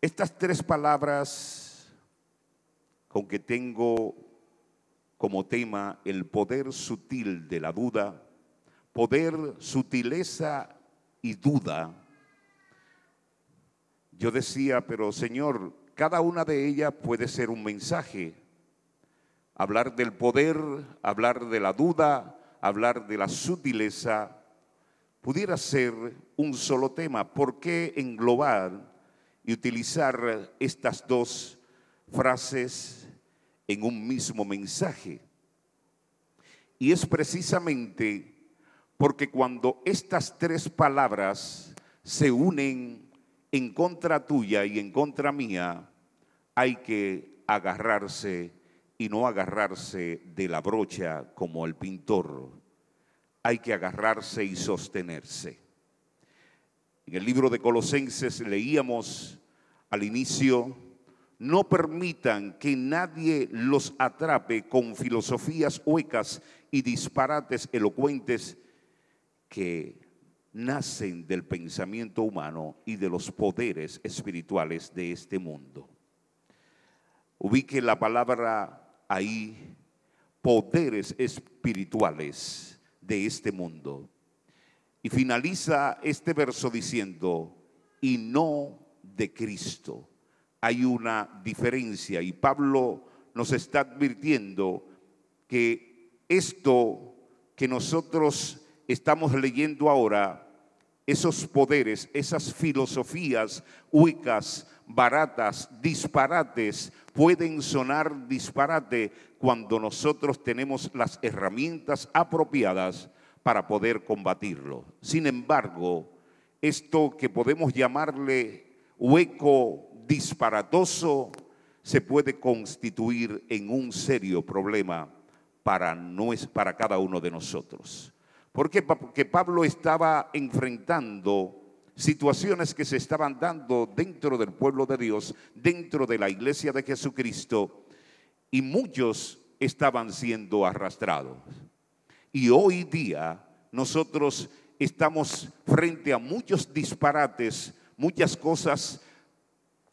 Estas tres palabras con que tengo como tema el poder sutil de la duda, poder, sutileza y duda. Yo decía, pero Señor, cada una de ellas puede ser un mensaje. Hablar del poder, hablar de la duda, hablar de la sutileza, pudiera ser un solo tema. ¿Por qué englobar y utilizar estas dos frases en un mismo mensaje? Y es precisamente porque cuando estas tres palabras se unen en contra tuya y en contra mía, hay que agarrarse y no agarrarse de la brocha como el pintor. Hay que agarrarse y sostenerse. En el libro de Colosenses leíamos al inicio: no permitan que nadie los atrape con filosofías huecas y disparates elocuentes que nacen del pensamiento humano y de los poderes espirituales de este mundo. Ubique la palabra ahí, poderes espirituales de este mundo. Y finaliza este verso diciendo, y no de Cristo. Hay una diferencia y Pablo nos está advirtiendo que esto que nosotros estamos leyendo ahora, esos poderes, esas filosofías huecas, baratas, disparates, pueden sonar disparate cuando nosotros tenemos las herramientas apropiadas para poder combatirlo. Sin embargo, esto que podemos llamarle hueco, disparatoso, se puede constituir en un serio problema para cada uno de nosotros. ¿Por qué? Porque Pablo estaba enfrentando situaciones que se estaban dando dentro del pueblo de Dios, dentro de la iglesia de Jesucristo, y muchos estaban siendo arrastrados. Y hoy día nosotros estamos frente a muchos disparates, muchas cosas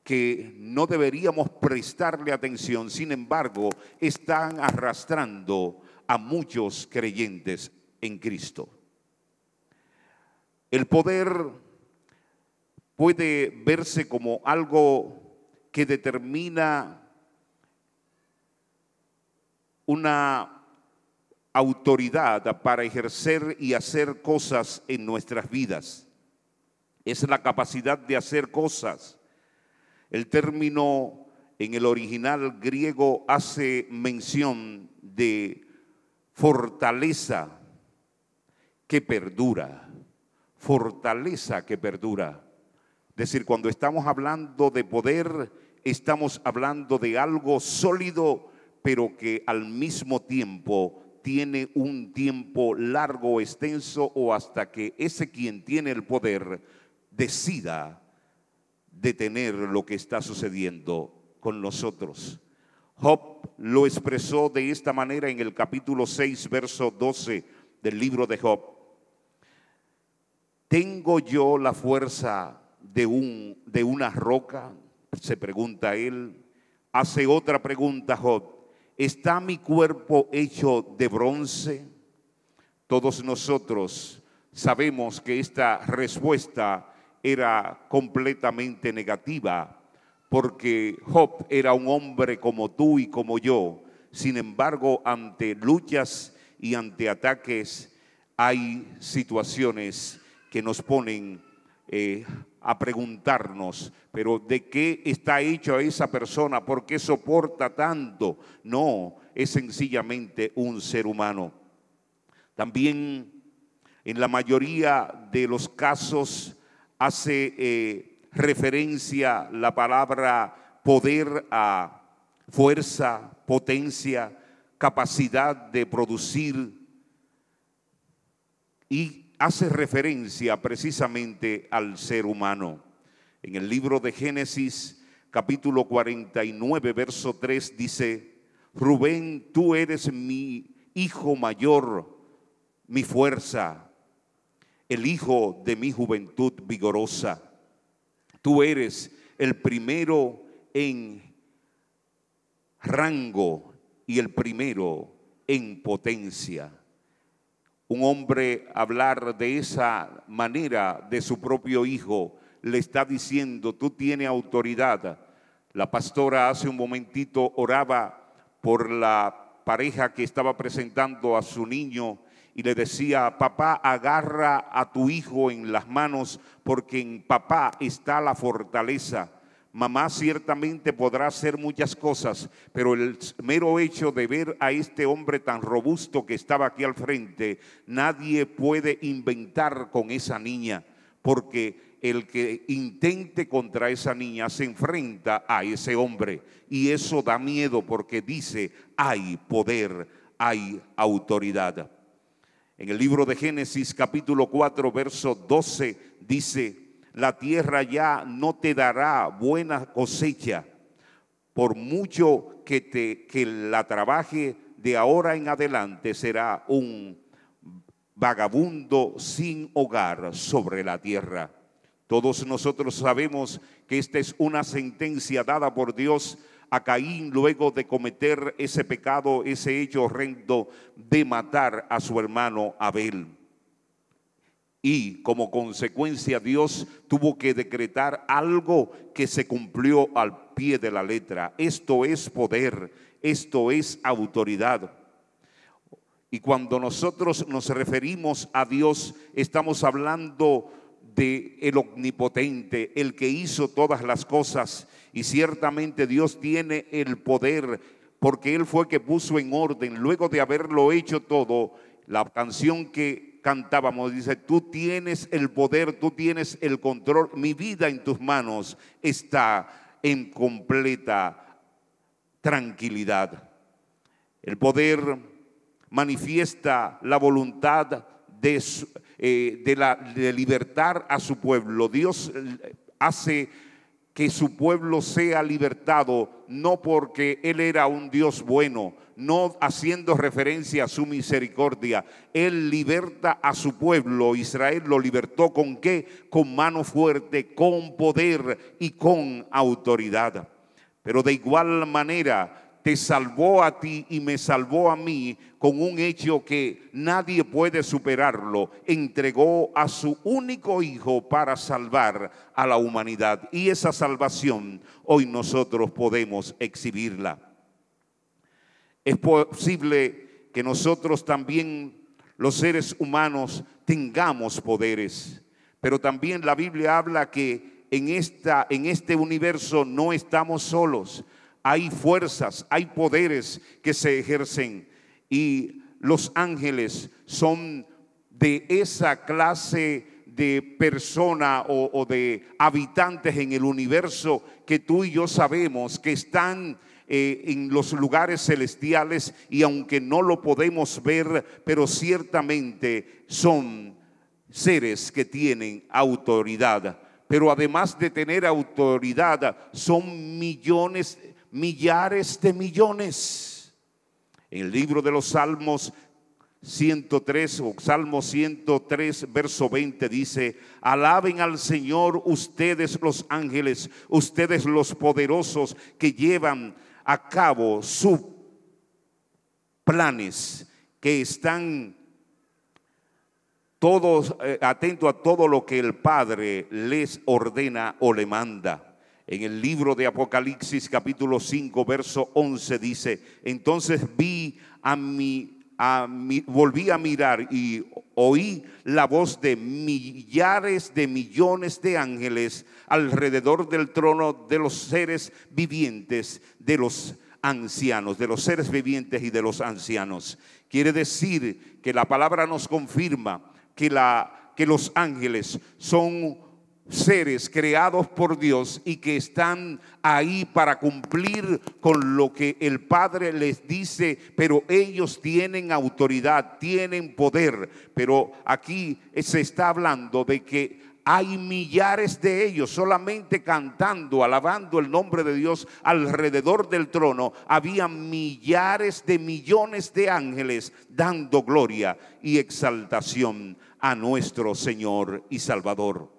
que no deberíamos prestarle atención. Sin embargo, están arrastrando a muchos creyentes en Cristo. El poder puede verse como algo que determina una autoridad para ejercer y hacer cosas en nuestras vidas. Es la capacidad de hacer cosas. El término en el original griego hace mención de fortaleza que perdura, fortaleza que perdura. Es decir, cuando estamos hablando de poder, estamos hablando de algo sólido, pero que al mismo tiempo tiene un tiempo largo, extenso, o hasta que ese quien tiene el poder decida detener lo que está sucediendo con nosotros. Job lo expresó de esta manera en el capítulo 6, verso 12 del libro de Job. ¿Tengo yo la fuerza de una roca? Se pregunta él. Hace otra pregunta Job. ¿Está mi cuerpo hecho de bronce? Todos nosotros sabemos que esta respuesta era completamente negativa, porque Job era un hombre como tú y como yo. Sin embargo, ante luchas y ante ataques, hay situaciones que nos ponen a preguntarnos, pero ¿de qué está hecha esa persona? ¿Por qué soporta tanto? No, es sencillamente un ser humano. También en la mayoría de los casos hace referencia la palabra poder a fuerza, potencia, capacidad de producir, y hace referencia precisamente al ser humano. En el libro de Génesis, capítulo 49, verso 3, dice: Rubén, tú eres mi hijo mayor, mi fuerza, el hijo de mi juventud vigorosa. Tú eres el primero en rango y el primero en potencia. Un hombre hablar de esa manera de su propio hijo le está diciendo: tú tienes autoridad. La pastora hace un momentito oraba por la pareja que estaba presentando a su niño y le decía: papá, agarra a tu hijo en las manos porque en papá está la fortaleza. Mamá ciertamente podrá hacer muchas cosas, pero el mero hecho de ver a este hombre tan robusto que estaba aquí al frente, nadie puede inventar con esa niña, porque el que intente contra esa niña se enfrenta a ese hombre, y eso da miedo porque dice: hay poder, hay autoridad. En el libro de Génesis capítulo 4 verso 12 dice: la tierra ya no te dará buena cosecha, por mucho que la trabaje, de ahora en adelante será un vagabundo sin hogar sobre la tierra. Todos nosotros sabemos que esta es una sentencia dada por Dios a Caín luego de cometer ese pecado, ese hecho horrendo de matar a su hermano Abel. Y como consecuencia Dios tuvo que decretar algo que se cumplió al pie de la letra. Esto es poder, esto es autoridad. Y cuando nosotros nos referimos a Dios, estamos hablando de el omnipotente, el que hizo todas las cosas. Y ciertamente Dios tiene el poder, porque Él fue que puso en orden, luego de haberlo hecho todo. La canción que cantábamos dice: tú tienes el poder, tú tienes el control, mi vida en tus manos está en completa tranquilidad. El poder manifiesta la voluntad de libertar a su pueblo. Dios hace que su pueblo sea libertado, no porque Él era un Dios bueno, no haciendo referencia a su misericordia. Él liberta a su pueblo. Israel lo libertó ¿con qué? Con mano fuerte, con poder y con autoridad. Pero de igual manera te salvó a ti y me salvó a mí con un hecho que nadie puede superarlo. Entregó a su único hijo para salvar a la humanidad. Y esa salvación hoy nosotros podemos exhibirla. Es posible que nosotros también, los seres humanos, tengamos poderes. Pero también la Biblia habla que en este universo no estamos solos. Hay fuerzas, hay poderes que se ejercen, y los ángeles son de esa clase de persona o de habitantes en el universo que tú y yo sabemos que están en los lugares celestiales, y aunque no lo podemos ver, pero ciertamente son seres que tienen autoridad. Pero además de tener autoridad, son millares de millones. En el libro de los Salmos 103 o Salmo 103 verso 20 dice: alaben al Señor ustedes los ángeles, ustedes los poderosos que llevan a cabo sus planes, que están todos atentos a todo lo que el Padre les ordena o le manda. En el libro de Apocalipsis capítulo 5 verso 11 dice: entonces volví a mirar y oí la voz de millares de millones de ángeles alrededor del trono de los seres vivientes, de los ancianos, de los seres vivientes y de los ancianos. Quiere decir que la palabra nos confirma que los ángeles son seres creados por Dios y que están ahí para cumplir con lo que el Padre les dice, pero ellos tienen autoridad, tienen poder. Pero aquí se está hablando de que hay millares de ellos solamente cantando, alabando el nombre de Dios alrededor del trono. Había millares de millones de ángeles dando gloria y exaltación a nuestro Señor y Salvador.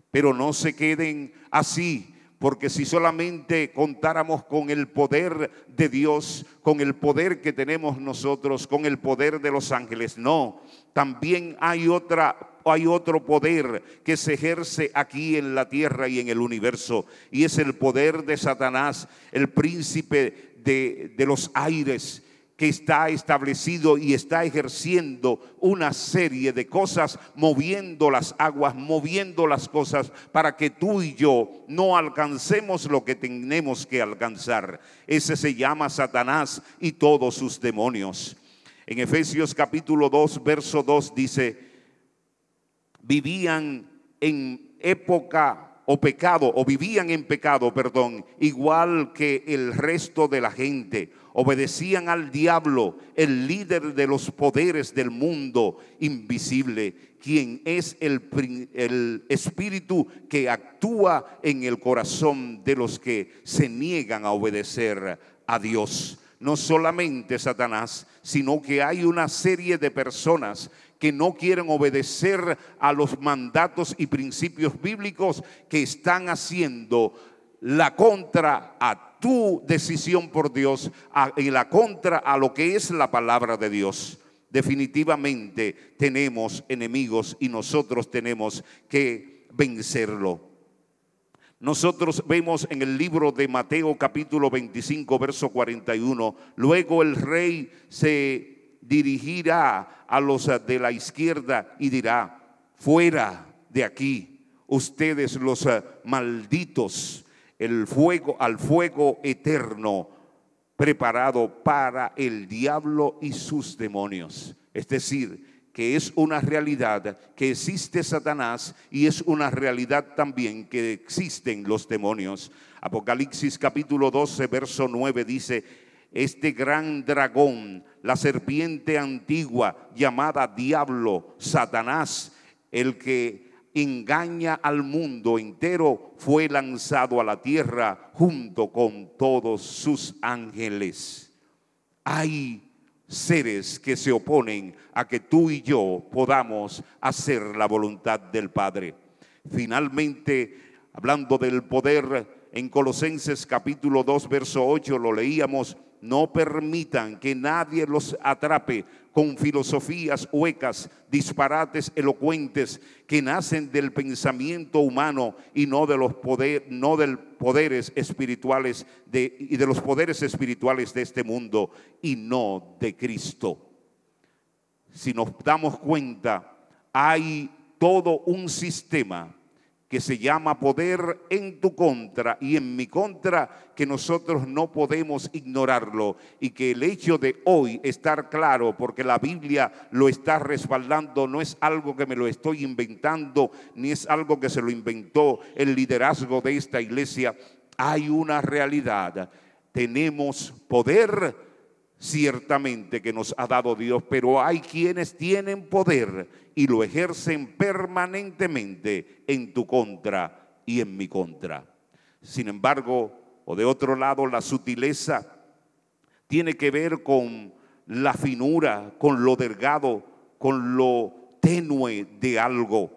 Pero no se queden así, porque si solamente contáramos con el poder de Dios, con el poder que tenemos nosotros, con el poder de los ángeles, no, también hay otro poder que se ejerce aquí en la tierra y en el universo, y es el poder de Satanás, el príncipe de los aires, que está establecido y está ejerciendo una serie de cosas, moviendo las aguas, moviendo las cosas para que tú y yo no alcancemos lo que tenemos que alcanzar. Ese se llama Satanás y todos sus demonios. En Efesios capítulo 2, verso 2 dice: vivían en pecado, igual que el resto de la gente. Obedecían al diablo, el líder de los poderes del mundo invisible, quien es el espíritu que actúa en el corazón de los que se niegan a obedecer a Dios. No solamente Satanás, sino que hay una serie de personas que no quieren obedecer a los mandatos y principios bíblicos, que están haciendo la contra a tu decisión por Dios, en la contra a lo que es la palabra de Dios. Definitivamente tenemos enemigos y nosotros tenemos que vencerlo. Nosotros vemos en el libro de Mateo capítulo 25 verso 41, luego el rey se dirigirá a los de la izquierda y dirá: fuera de aquí, ustedes los malditos, al fuego eterno preparado para el diablo y sus demonios. Es decir, que es una realidad que existe Satanás y es una realidad también que existen los demonios. Apocalipsis capítulo 12 verso 9 dice: este gran dragón, la serpiente antigua llamada Diablo, Satanás, el que engaña al mundo entero, fue lanzado a la tierra junto con todos sus ángeles. Hay seres que se oponen a que tú y yo podamos hacer la voluntad del Padre. Finalmente, hablando del poder, en Colosenses capítulo 2 verso 8 lo leíamos: no permitan que nadie los atrape con filosofías huecas, disparates elocuentes que nacen del pensamiento humano y no de los poderes espirituales de los poderes espirituales de este mundo, y no de Cristo. Si nos damos cuenta, hay todo un sistema que se llama poder en tu contra y en mi contra, que nosotros no podemos ignorarlo, y que el hecho de hoy estar claro, porque la Biblia lo está respaldando, no es algo que me lo estoy inventando, ni es algo que se lo inventó el liderazgo de esta iglesia. Hay una realidad, tenemos poder ciertamente que nos ha dado Dios, pero hay quienes tienen poder y lo ejercen permanentemente en tu contra y en mi contra. Sin embargo, o de otro lado, la sutileza tiene que ver con la finura, con lo delgado, con lo tenue de algo.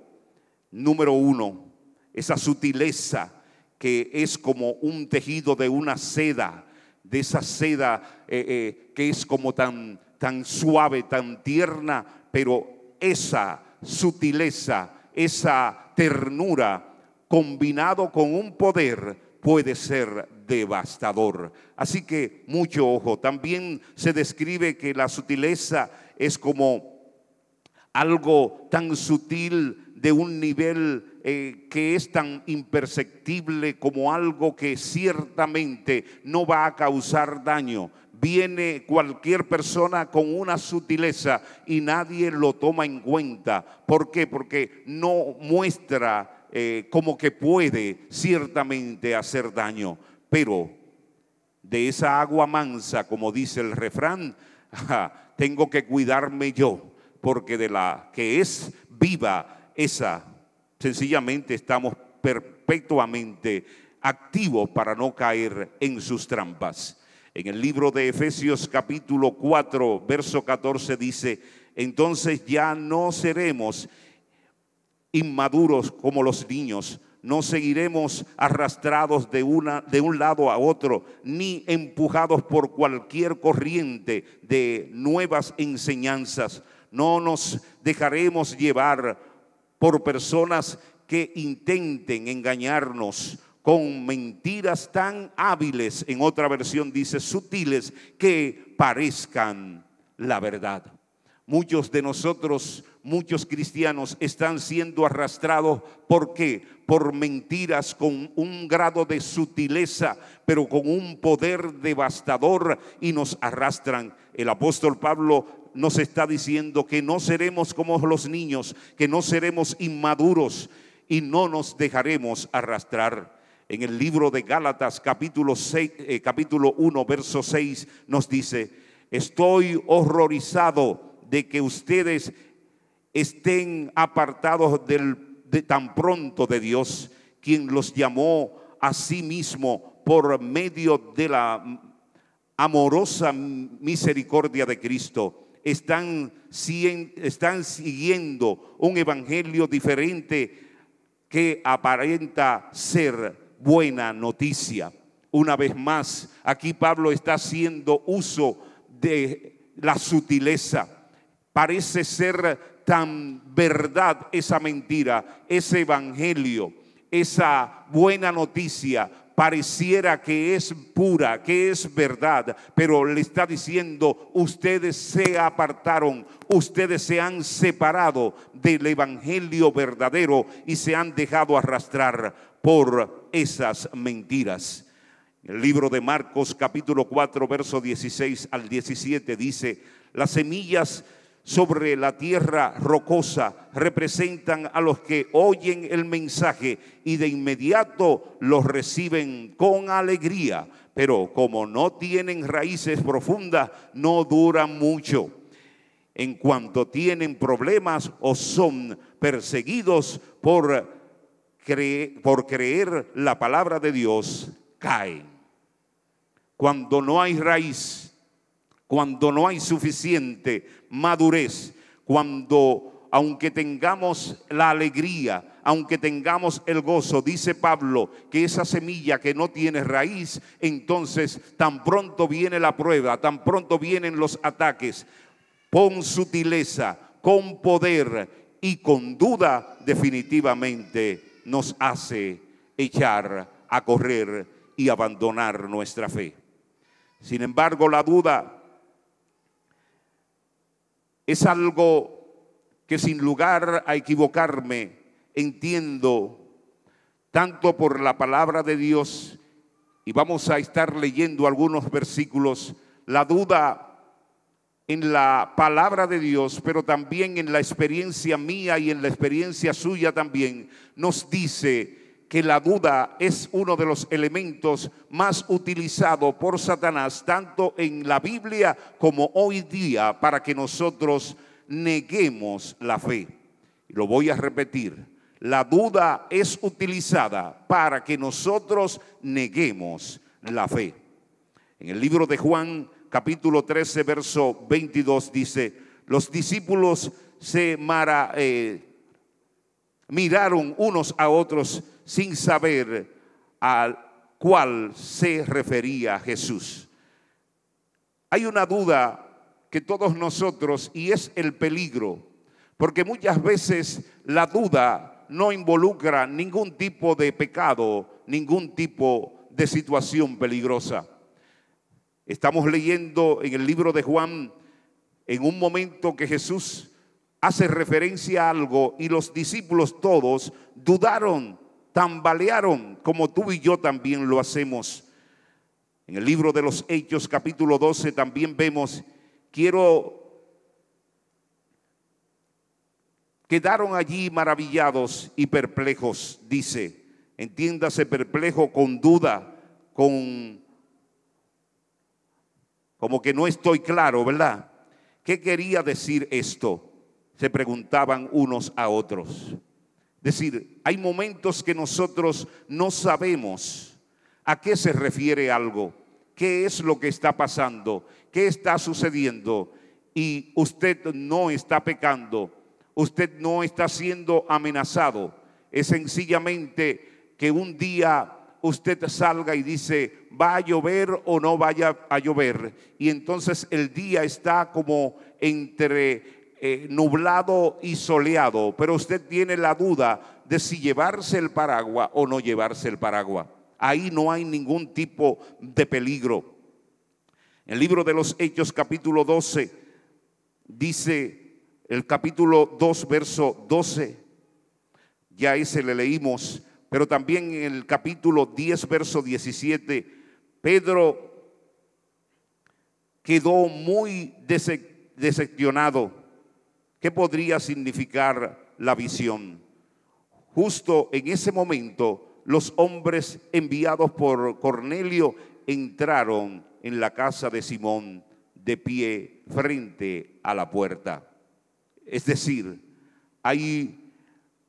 Número uno, esa sutileza que es como un tejido de una seda, de esa seda que es como tan suave, tan tierna, pero esa sutileza, esa ternura, combinado con un poder, puede ser devastador. Así que mucho ojo. También se describe que la sutileza es como algo tan sutil, de un nivel que es tan imperceptible, como algo que ciertamente no va a causar daño. Viene cualquier persona con una sutileza y nadie lo toma en cuenta. ¿Por qué? Porque no muestra como que puede ciertamente hacer daño. Pero de esa agua mansa, como dice el refrán, tengo que cuidarme yo, porque de la que es viva, esa sencillamente estamos perpetuamente activos para no caer en sus trampas. En el libro de Efesios capítulo 4 verso 14 dice: entonces ya no seremos inmaduros como los niños, No seguiremos arrastrados de un lado a otro, ni empujados por cualquier corriente de nuevas enseñanzas. No nos dejaremos llevar por personas que intenten engañarnos con mentiras tan hábiles, en otra versión dice sutiles, que parezcan la verdad. Muchos de nosotros, muchos cristianos, están siendo arrastrados. ¿Por qué? Por mentiras con un grado de sutileza, pero con un poder devastador, y nos arrastran. El apóstol Pablo nos está diciendo que no seremos como los niños, que no seremos inmaduros y no nos dejaremos arrastrar. En el libro de Gálatas, capítulo 1, verso 6, nos dice: estoy horrorizado de que ustedes estén apartados de tan pronto de Dios, quien los llamó a sí mismo por medio de la amorosa misericordia de Cristo. Están siguiendo un evangelio diferente que aparenta ser buena noticia. Una vez más, aquí Pablo está haciendo uso de la sutileza. Parece ser tan verdad esa mentira, ese evangelio, esa buena noticia, pareciera que es pura, que es verdad, pero le está diciendo: ustedes se apartaron, ustedes se han separado del evangelio verdadero y se han dejado arrastrar por esas mentiras. El libro de Marcos, capítulo 4, verso 16 al 17 dice: las semillas sobre la tierra rocosa representan a los que oyen el mensaje y de inmediato los reciben con alegría, pero como no tienen raíces profundas, no duran mucho. En cuanto tienen problemas o son perseguidos por creer la palabra de Dios, caen. Cuando no hay raíz, cuando no hay suficiente madurez, cuando aunque tengamos la alegría, aunque tengamos el gozo, dice Pablo que esa semilla que no tiene raíz, entonces tan pronto viene la prueba, tan pronto vienen los ataques, con sutileza, con poder y con duda, definitivamente nos hace echar a correr y abandonar nuestra fe. Sin embargo, la duda es algo que, sin lugar a equivocarme, entiendo tanto por la palabra de Dios, y vamos a estar leyendo algunos versículos. La duda en la palabra de Dios, pero también en la experiencia mía y en la experiencia suya también, nos dice que la duda es uno de los elementos más utilizados por Satanás, tanto en la Biblia como hoy día, para que nosotros neguemos la fe. Y lo voy a repetir: la duda es utilizada para que nosotros neguemos la fe. En el libro de Juan, capítulo 13, verso 22 dice: los discípulos se miraron unos a otros sin saber a cuál se refería Jesús. Hay una duda que todos nosotros, y es el peligro, porque muchas veces la duda no involucra ningún tipo de pecado, ningún tipo de situación peligrosa. Estamos leyendo en el libro de Juan, en un momento que Jesús hace referencia a algo y los discípulos todos dudaron, tambalearon, como tú y yo también lo hacemos. En el libro de los Hechos, capítulo 12, también vemos: quedaron allí maravillados y perplejos, dice. Entiéndase perplejo con duda, como que no estoy claro, ¿verdad? ¿Qué quería decir esto? Se preguntaban unos a otros. Es decir, hay momentos que nosotros no sabemos a qué se refiere algo, qué es lo que está pasando, qué está sucediendo, y usted no está pecando, usted no está siendo amenazado, es sencillamente que un día usted salga y dice, ¿va a llover o no vaya a llover? Y entonces el día está como entre nublado y soleado, pero usted tiene la duda de si llevarse el paraguas o no llevarse el paraguas. Ahí no hay ningún tipo de peligro. En el libro de los Hechos, capítulo 12, dice el capítulo 2, verso 12, ya ese le leímos, pero también en el capítulo 10, verso 17, Pedro quedó muy decepcionado. ¿Qué podría significar la visión? Justo en ese momento, los hombres enviados por Cornelio entraron en la casa de Simón de pie frente a la puerta. Es decir, hay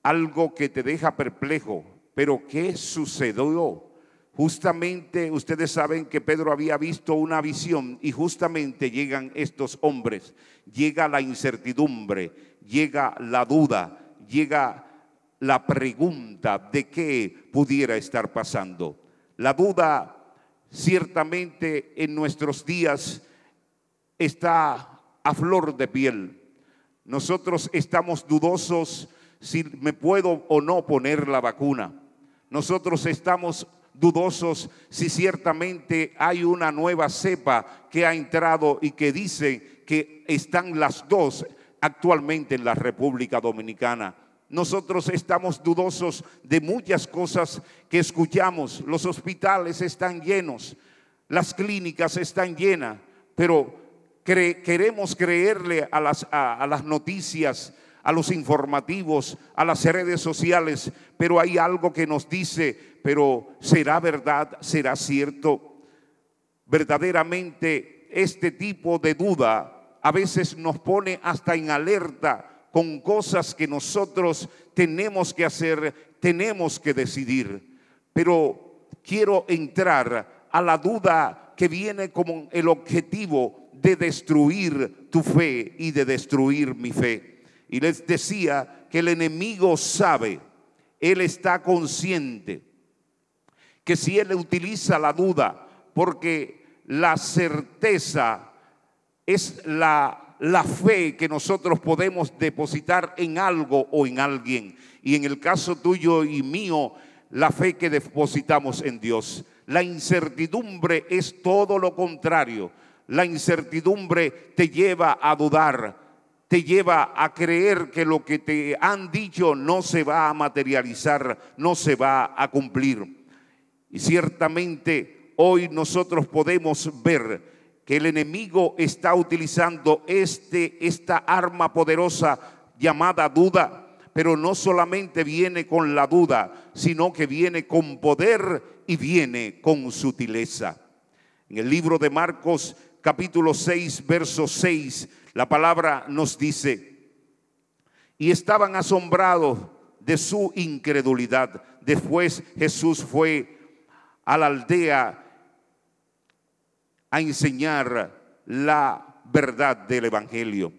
algo que te deja perplejo. Pero ¿qué sucedió? Justamente ustedes saben que Pedro había visto una visión y justamente llegan estos hombres, llega la incertidumbre, llega la duda, llega la pregunta de qué pudiera estar pasando. La duda ciertamente en nuestros días está a flor de piel. Nosotros estamos dudosos si me puedo o no poner la vacuna. Nosotros estamos dudosos si ciertamente hay una nueva cepa que ha entrado y que dice que están las dos actualmente en la República Dominicana. Nosotros estamos dudosos de muchas cosas que escuchamos. Los hospitales están llenos, las clínicas están llenas, pero queremos creerle a las noticias, a los informativos, a las redes sociales, pero hay algo que nos dice, pero ¿será verdad? ¿Será cierto? Verdaderamente este tipo de duda a veces nos pone hasta en alerta con cosas que nosotros tenemos que hacer, tenemos que decidir. Pero quiero entrar a la duda que viene como el objetivo de destruir tu fe y de destruir mi fe. Y les decía que el enemigo sabe, él está consciente que si él utiliza la duda, porque la certeza es la fe que nosotros podemos depositar en algo o en alguien. Y en el caso tuyo y mío, la fe que depositamos en Dios. La incertidumbre es todo lo contrario. La incertidumbre te lleva a dudar, te lleva a creer que lo que te han dicho no se va a materializar, no se va a cumplir. Y ciertamente hoy nosotros podemos ver que el enemigo está utilizando esta arma poderosa llamada duda, pero no solamente viene con la duda, sino que viene con poder y viene con sutileza. En el libro de Marcos, capítulo 6, verso 6, la palabra nos dice: y estaban asombrados de su incredulidad. Después Jesús fue a la aldea a enseñar la verdad del evangelio.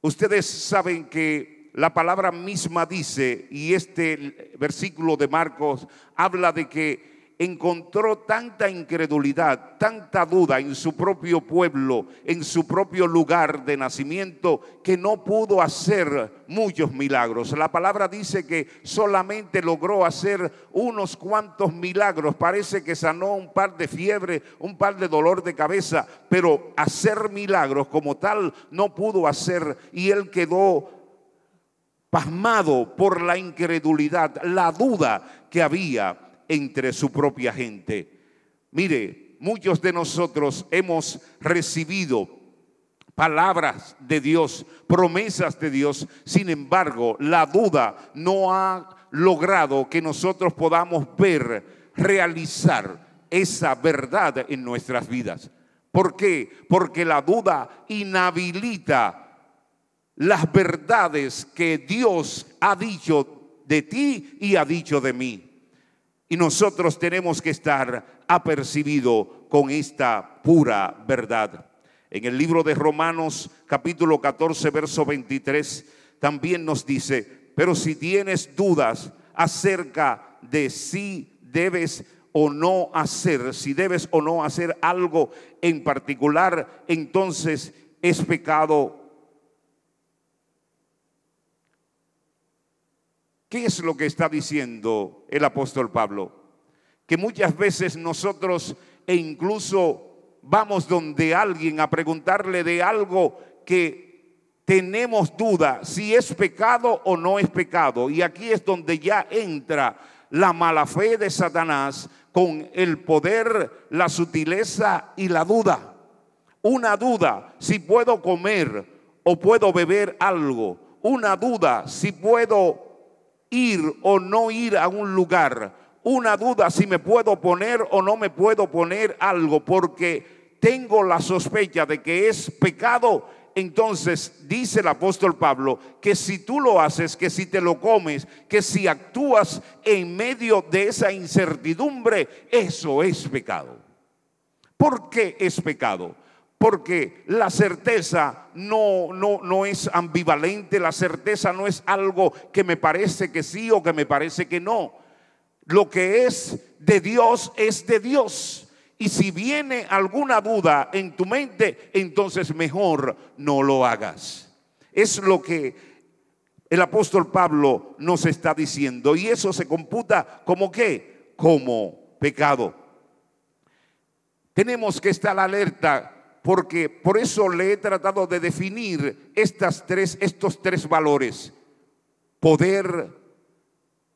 Ustedes saben que la palabra misma dice, y este versículo de Marcos habla de que encontró tanta incredulidad, tanta duda en su propio pueblo, en su propio lugar de nacimiento, que no pudo hacer muchos milagros. La palabra dice que solamente logró hacer unos cuantos milagros. Parece que sanó un par de fiebre, un par de dolor de cabeza, pero hacer milagros como tal no pudo hacer, y él quedó pasmado por la incredulidad, la duda que había entre su propia gente. Mire, muchos de nosotros hemos recibido palabras de Dios, promesas de Dios. Sin embargo, la duda no ha logrado que nosotros podamos ver, realizar esa verdad en nuestras vidas. ¿Por qué? Porque la duda inhabilita las verdades que Dios ha dicho de ti y ha dicho de mí. Y nosotros tenemos que estar apercibidos con esta pura verdad. En el libro de Romanos, capítulo 14, verso 23, también nos dice: pero si tienes dudas acerca de si debes o no hacer, si debes o no hacer algo en particular, entonces es pecado. ¿Qué es lo que está diciendo el apóstol Pablo? Que muchas veces nosotros incluso vamos donde alguien a preguntarle de algo que tenemos duda si es pecado o no es pecado. Y aquí es donde ya entra la mala fe de Satanás con el poder, la sutileza y la duda. Una duda si puedo comer o puedo beber algo. Una duda si puedo ir o no ir a un lugar. Una duda si me puedo poner o no me puedo poner algo, porque tengo la sospecha de que es pecado. Entonces dice el apóstol Pablo que si tú lo haces, que si te lo comes, que si actúas en medio de esa incertidumbre, eso es pecado. ¿Por qué es pecado? Porque la certeza no es ambivalente, la certeza no es algo que me parece que sí o que me parece que no. Lo que es de Dios es de Dios. Y si viene alguna duda en tu mente, entonces mejor no lo hagas. Es lo que el apóstol Pablo nos está diciendo. Y eso se computa como ¿qué? Como pecado. Tenemos que estar alerta, porque por eso le he tratado de definir estos tres valores: poder,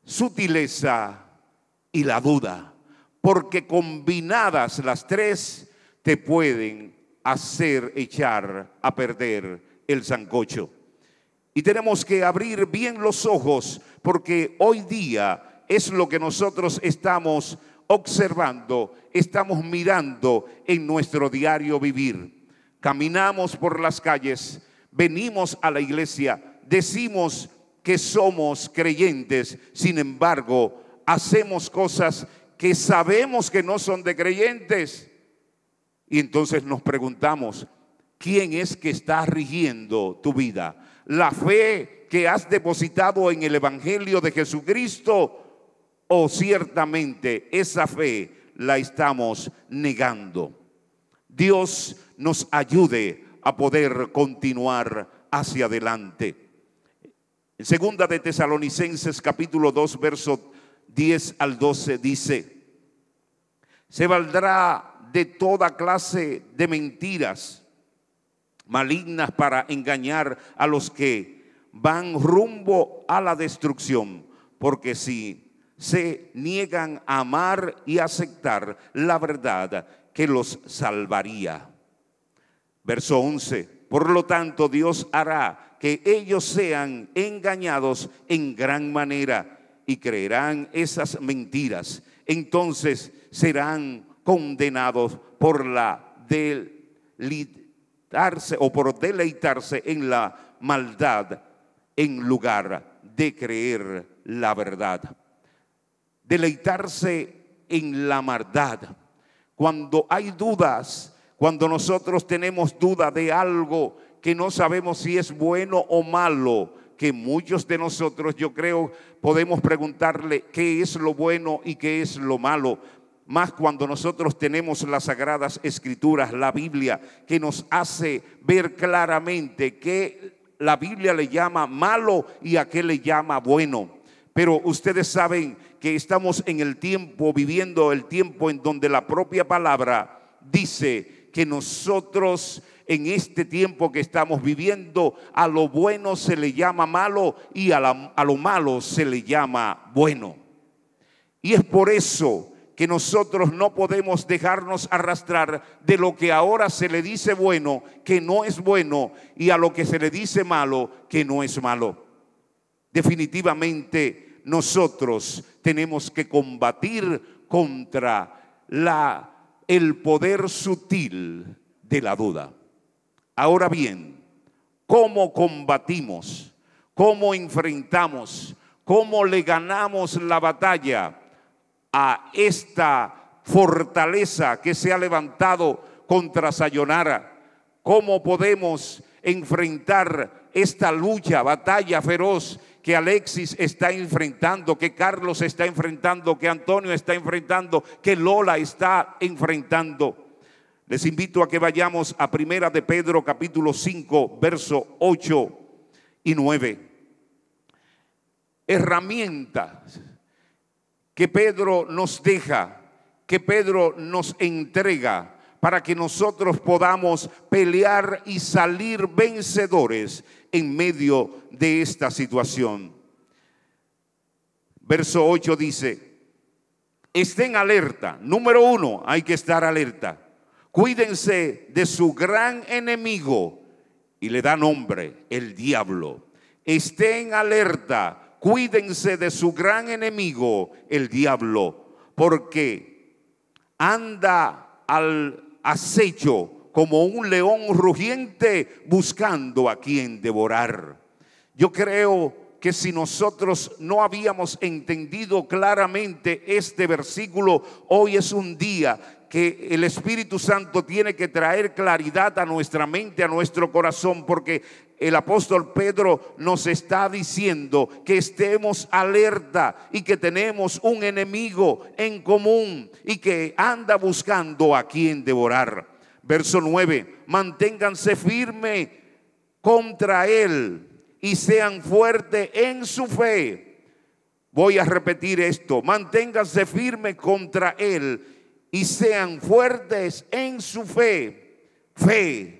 sutileza y la duda. Porque combinadas las tres te pueden hacer echar a perder el sancocho. Y tenemos que abrir bien los ojos, porque hoy día es lo que nosotros estamos observando, estamos mirando en nuestro diario vivir. Caminamos por las calles, venimos a la iglesia, decimos que somos creyentes, sin embargo, hacemos cosas que sabemos que no son de creyentes. Y entonces nos preguntamos, ¿quién es que está rigiendo tu vida? ¿La fe que has depositado en el Evangelio de Jesucristo, o ciertamente esa fe la estamos negando? Dios nos ayude a poder continuar hacia adelante. En segunda de Tesalonicenses capítulo 2 verso 10 al 12 dice: se valdrá de toda clase de mentiras malignas para engañar a los que van rumbo a la destrucción, porque si se niegan a amar y aceptar la verdad que los salvaría. Verso 11: por lo tanto, Dios hará que ellos sean engañados en gran manera y creerán esas mentiras. Entonces serán condenados por deleitarse en la maldad en lugar de creer la verdad. Deleitarse en la maldad. Cuando hay dudas, cuando nosotros tenemos duda de algo que no sabemos si es bueno o malo, que muchos de nosotros, yo creo, podemos preguntarle qué es lo bueno y qué es lo malo. Más cuando nosotros tenemos las Sagradas Escrituras, la Biblia, que nos hace ver claramente que la Biblia le llama malo y a qué le llama bueno. Pero ustedes saben que estamos en el tiempo, viviendo el tiempo en donde la propia palabra dice que nosotros en este tiempo que estamos viviendo, a lo bueno se le llama malo y a lo malo se le llama bueno. Y es por eso que nosotros no podemos dejarnos arrastrar de lo que ahora se le dice bueno, que no es bueno, y a lo que se le dice malo, que no es malo. Definitivamente nosotros tenemos que combatir contra el poder sutil de la duda. Ahora bien, ¿cómo combatimos? ¿Cómo enfrentamos? ¿Cómo le ganamos la batalla a esta fortaleza que se ha levantado contra Sayonara? ¿Cómo podemos enfrentar esta lucha, batalla feroz que Alexis está enfrentando, que Carlos está enfrentando, que Antonio está enfrentando, que Lola está enfrentando. Les invito a que vayamos a Primera de Pedro capítulo 5, verso 8 y 9. Herramientas que Pedro nos deja, que Pedro nos entrega para que nosotros podamos pelear y salir vencedores en medio de esta situación. Verso 8 dice: estén alerta. Número 1, hay que estar alerta. Cuídense de su gran enemigo, y le da nombre, el diablo. Estén alerta, cuídense de su gran enemigo, el diablo, porque anda al acecho como un león rugiente buscando a quien devorar. Yo creo que si nosotros no habíamos entendido claramente este versículo, hoy es un día que el Espíritu Santo tiene que traer claridad a nuestra mente, a nuestro corazón, porque el apóstol Pedro nos está diciendo que estemos alerta y que tenemos un enemigo en común y que anda buscando a quien devorar. Verso 9: manténganse firmes contra él y sean fuertes en su fe. Voy a repetir esto: manténganse firmes contra él y sean fuertes en su fe. Fe.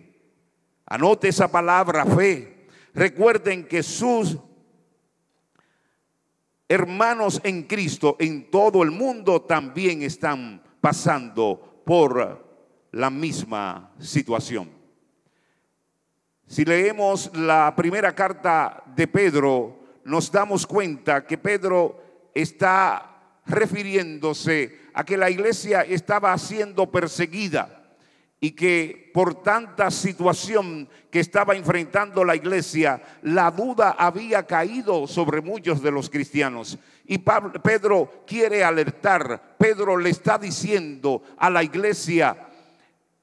Anote esa palabra, fe. Recuerden que sus hermanos en Cristo en todo el mundo también están pasando por la misma situación. Si leemos la primera carta de Pedro, nos damos cuenta que Pedro está refiriéndose a que la iglesia estaba siendo perseguida y que por tanta situación que estaba enfrentando la iglesia, la duda había caído sobre muchos de los cristianos. Y Pedro quiere alertar, Pedro le está diciendo a la iglesia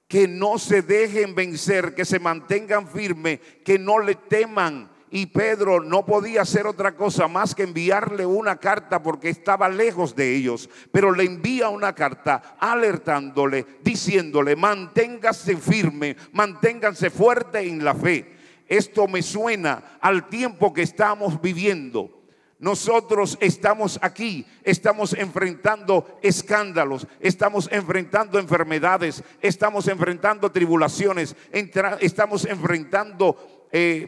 que no se dejen vencer, que se mantengan firmes, que no le teman. Y Pedro no podía hacer otra cosa más que enviarle una carta porque estaba lejos de ellos. Pero le envía una carta alertándole, diciéndole: manténgase firme, manténganse fuerte en la fe. Esto me suena al tiempo que estamos viviendo. Nosotros estamos aquí, estamos enfrentando escándalos, estamos enfrentando enfermedades, estamos enfrentando tribulaciones, estamos enfrentando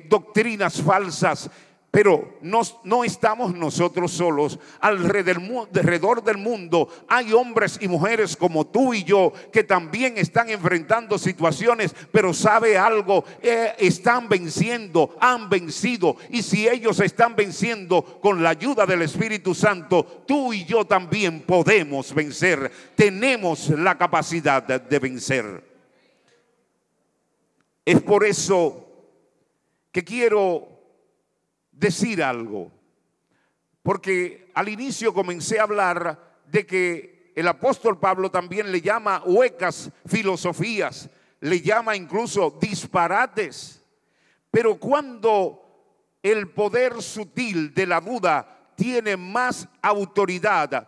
doctrinas falsas, pero no estamos nosotros solos. Alrededor del mundo hay hombres y mujeres como tú y yo que también están enfrentando situaciones, pero ¿sabe algo? Están venciendo, han vencido, y si ellos están venciendo con la ayuda del Espíritu Santo, tú y yo también podemos vencer. Tenemos la capacidad de vencer. Es por eso que quiero decir algo, porque al inicio comencé a hablar de que el apóstol Pablo también le llama huecas filosofías, le llama incluso disparates. Pero cuando el poder sutil de la duda tiene más autoridad,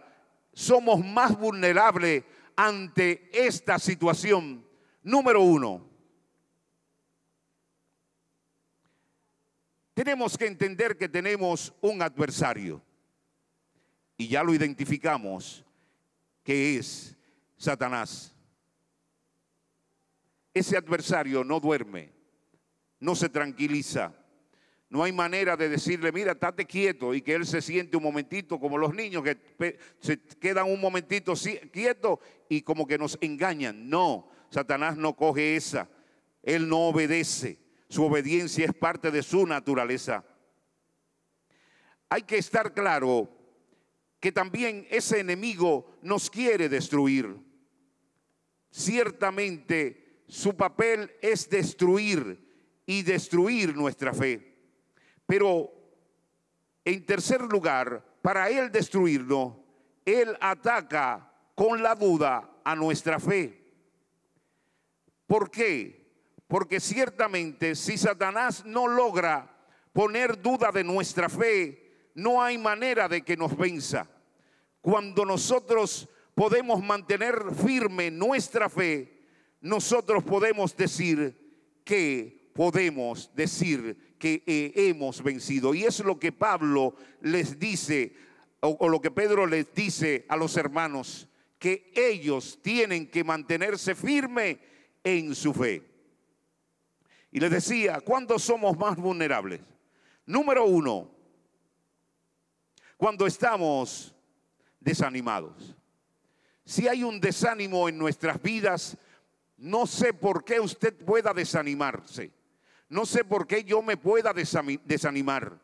somos más vulnerables ante esta situación. Número 1, tenemos que entender que tenemos un adversario y ya lo identificamos, que es Satanás. Ese adversario no duerme, no se tranquiliza. No hay manera de decirle: mira, estate quieto, y que él se siente un momentito, como los niños que se quedan un momentito quietos y como que nos engañan. No, Satanás no coge esa, él no obedece. Su obediencia es parte de su naturaleza. Hay que estar claro que también ese enemigo nos quiere destruir. Ciertamente su papel es destruir y destruir nuestra fe. Pero en tercer lugar, para él destruirnos, él ataca con la duda a nuestra fe. ¿Por qué? Porque ciertamente si Satanás no logra poner duda de nuestra fe, no hay manera de que nos venza. Cuando nosotros podemos mantener firme nuestra fe, nosotros podemos decir que hemos vencido. Y es lo que Pablo les dice, o lo que Pedro les dice a los hermanos, que ellos tienen que mantenerse firmes en su fe. Y les decía, ¿cuándo somos más vulnerables? Número uno, cuando estamos desanimados. Si hay un desánimo en nuestras vidas, no sé por qué usted pueda desanimarse. No sé por qué yo me pueda desanimar.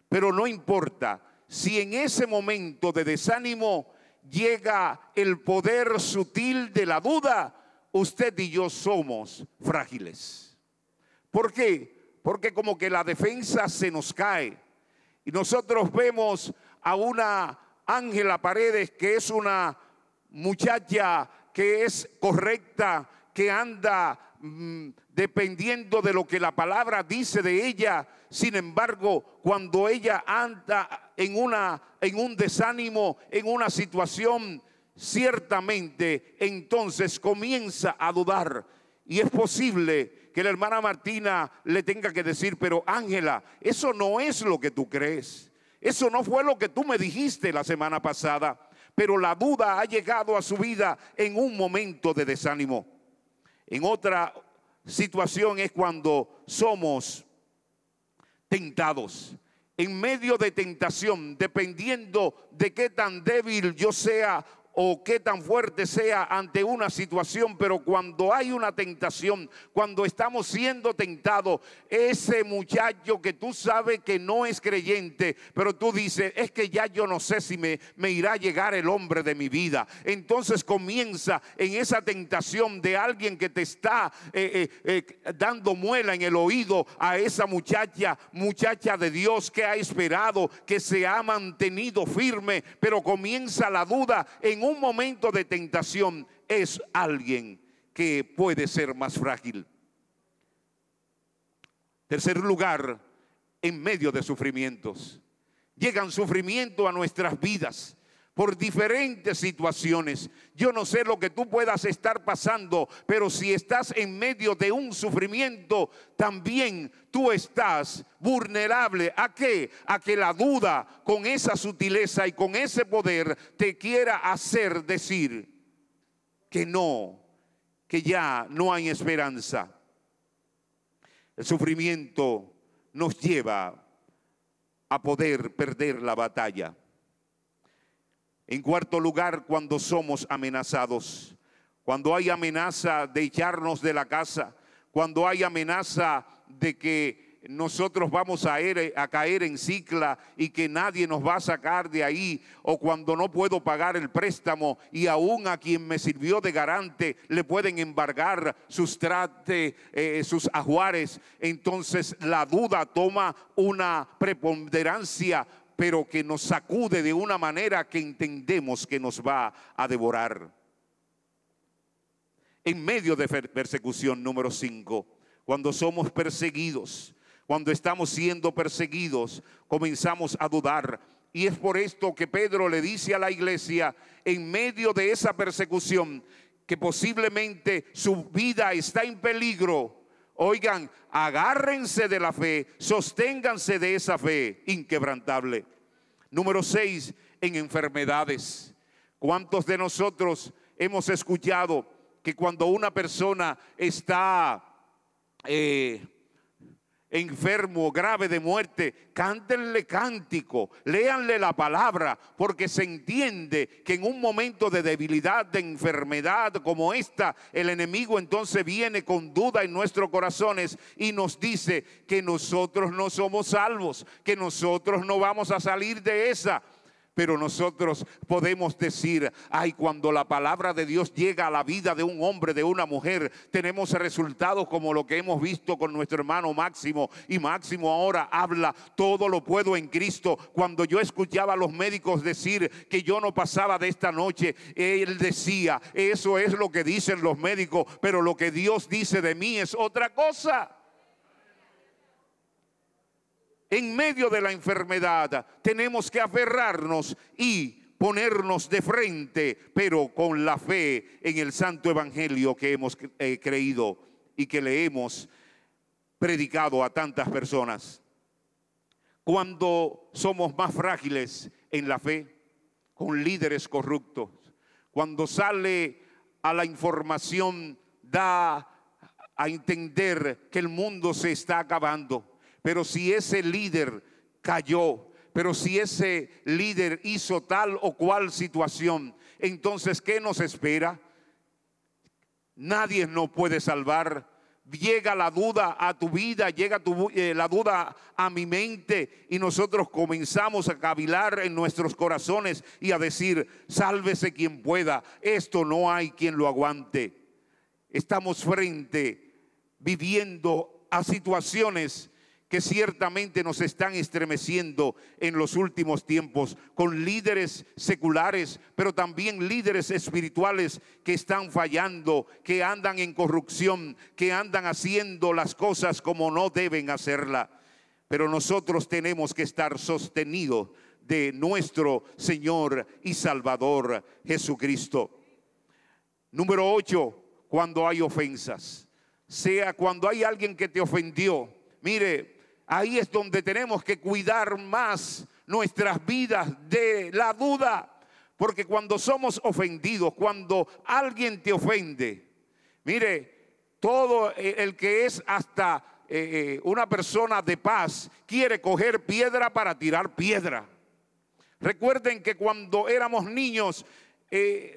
Pero no importa. Si en ese momento de desánimo llega el poder sutil de la duda, usted y yo somos frágiles. ¿Por qué? Porque como que la defensa se nos cae. Y nosotros vemos a una Ángela Paredes, que es una muchacha que es correcta, que anda dependiendo de lo que la palabra dice de ella. Sin embargo, cuando ella anda en un desánimo, en una situación, ciertamente entonces comienza a dudar. Y es posible que la hermana Martina le tenga que decir, pero Ángela, eso no es lo que tú crees. Eso no fue lo que tú me dijiste la semana pasada. Pero la duda ha llegado a su vida en un momento de desánimo. En otra situación es cuando somos tentados. En medio de tentación, dependiendo de qué tan débil yo sea o qué tan fuerte sea ante una situación, pero cuando hay una tentación, cuando estamos siendo tentados, ese muchacho que tú sabes que no es creyente, pero tú dices, es que ya yo no sé si me irá a llegar el hombre de mi vida. Entonces comienza en esa tentación de alguien que te está dando muela en el oído a esa muchacha de Dios que ha esperado, que se ha mantenido firme, pero comienza la duda. En un momento de tentación es alguien que puede ser más frágil. Tercer lugar, en medio de sufrimientos. Llegan sufrimientos a nuestras vidas por diferentes situaciones. Yo no sé lo que tú puedas estar pasando, pero si estás en medio de un sufrimiento, también tú estás vulnerable. ¿A qué? A que la duda, con esa sutileza y con ese poder, te quiera hacer decir que no, que ya no hay esperanza. El sufrimiento nos lleva a poder perder la batalla. En cuarto lugar, cuando somos amenazados, cuando hay amenaza de echarnos de la casa, cuando hay amenaza de que nosotros vamos a caer en cicla y que nadie nos va a sacar de ahí, o cuando no puedo pagar el préstamo y aún a quien me sirvió de garante le pueden embargar sus ajuares, entonces la duda toma una preponderancia, pero que nos sacude de una manera que entendemos que nos va a devorar. En medio de persecución, número 5, cuando somos perseguidos, cuando estamos siendo perseguidos, comenzamos a dudar. Y es por esto que Pedro le dice a la iglesia, en medio de esa persecución, que posiblemente su vida está en peligro. Oigan, agárrense de la fe, sosténganse de esa fe inquebrantable. Número 6, en enfermedades. ¿Cuántos de nosotros hemos escuchado que cuando una persona está enfermo, grave de muerte, cántenle cántico, léanle la palabra, porque se entiende que en un momento de debilidad, de enfermedad como esta, el enemigo entonces viene con duda en nuestros corazones y nos dice que nosotros no somos salvos, que nosotros no vamos a salir de esa. Pero nosotros podemos decir, ay, cuando la palabra de Dios llega a la vida de un hombre, de una mujer, tenemos resultados como lo que hemos visto con nuestro hermano Máximo. Y Máximo ahora habla, todo lo puedo en Cristo. Cuando yo escuchaba a los médicos decir que yo no pasaba de esta noche, él decía, eso es lo que dicen los médicos, pero lo que Dios dice de mí es otra cosa. en medio de la enfermedad, tenemos que aferrarnos y ponernos de frente, pero con la fe en el santo evangelio que hemos creído y que le hemos predicado a tantas personas. Cuando somos más frágiles en la fe, con líderes corruptos, cuando sale a la información, da a entender que el mundo se está acabando. Pero si ese líder cayó, pero si ese líder hizo tal o cual situación, entonces ¿qué nos espera? Nadie nos puede salvar. Llega la duda a tu vida, llega la duda a mi mente, y nosotros comenzamos a cavilar en nuestros corazones y a decir: sálvese quien pueda, esto no hay quien lo aguante. Estamos viviendo a situaciones que ciertamente nos están estremeciendo en los últimos tiempos, con líderes seculares, pero también líderes espirituales que están fallando, que andan en corrupción, que andan haciendo las cosas como no deben hacerla. Pero nosotros tenemos que estar sostenidos de nuestro Señor y Salvador Jesucristo. Número 8, cuando hay ofensas, sea cuando hay alguien que te ofendió, mire, ahí es donde tenemos que cuidar más nuestras vidas de la duda. Porque cuando somos ofendidos, cuando alguien te ofende, mire, todo el que es hasta una persona de paz quiere coger piedra para tirar piedra. Recuerden que cuando éramos niños,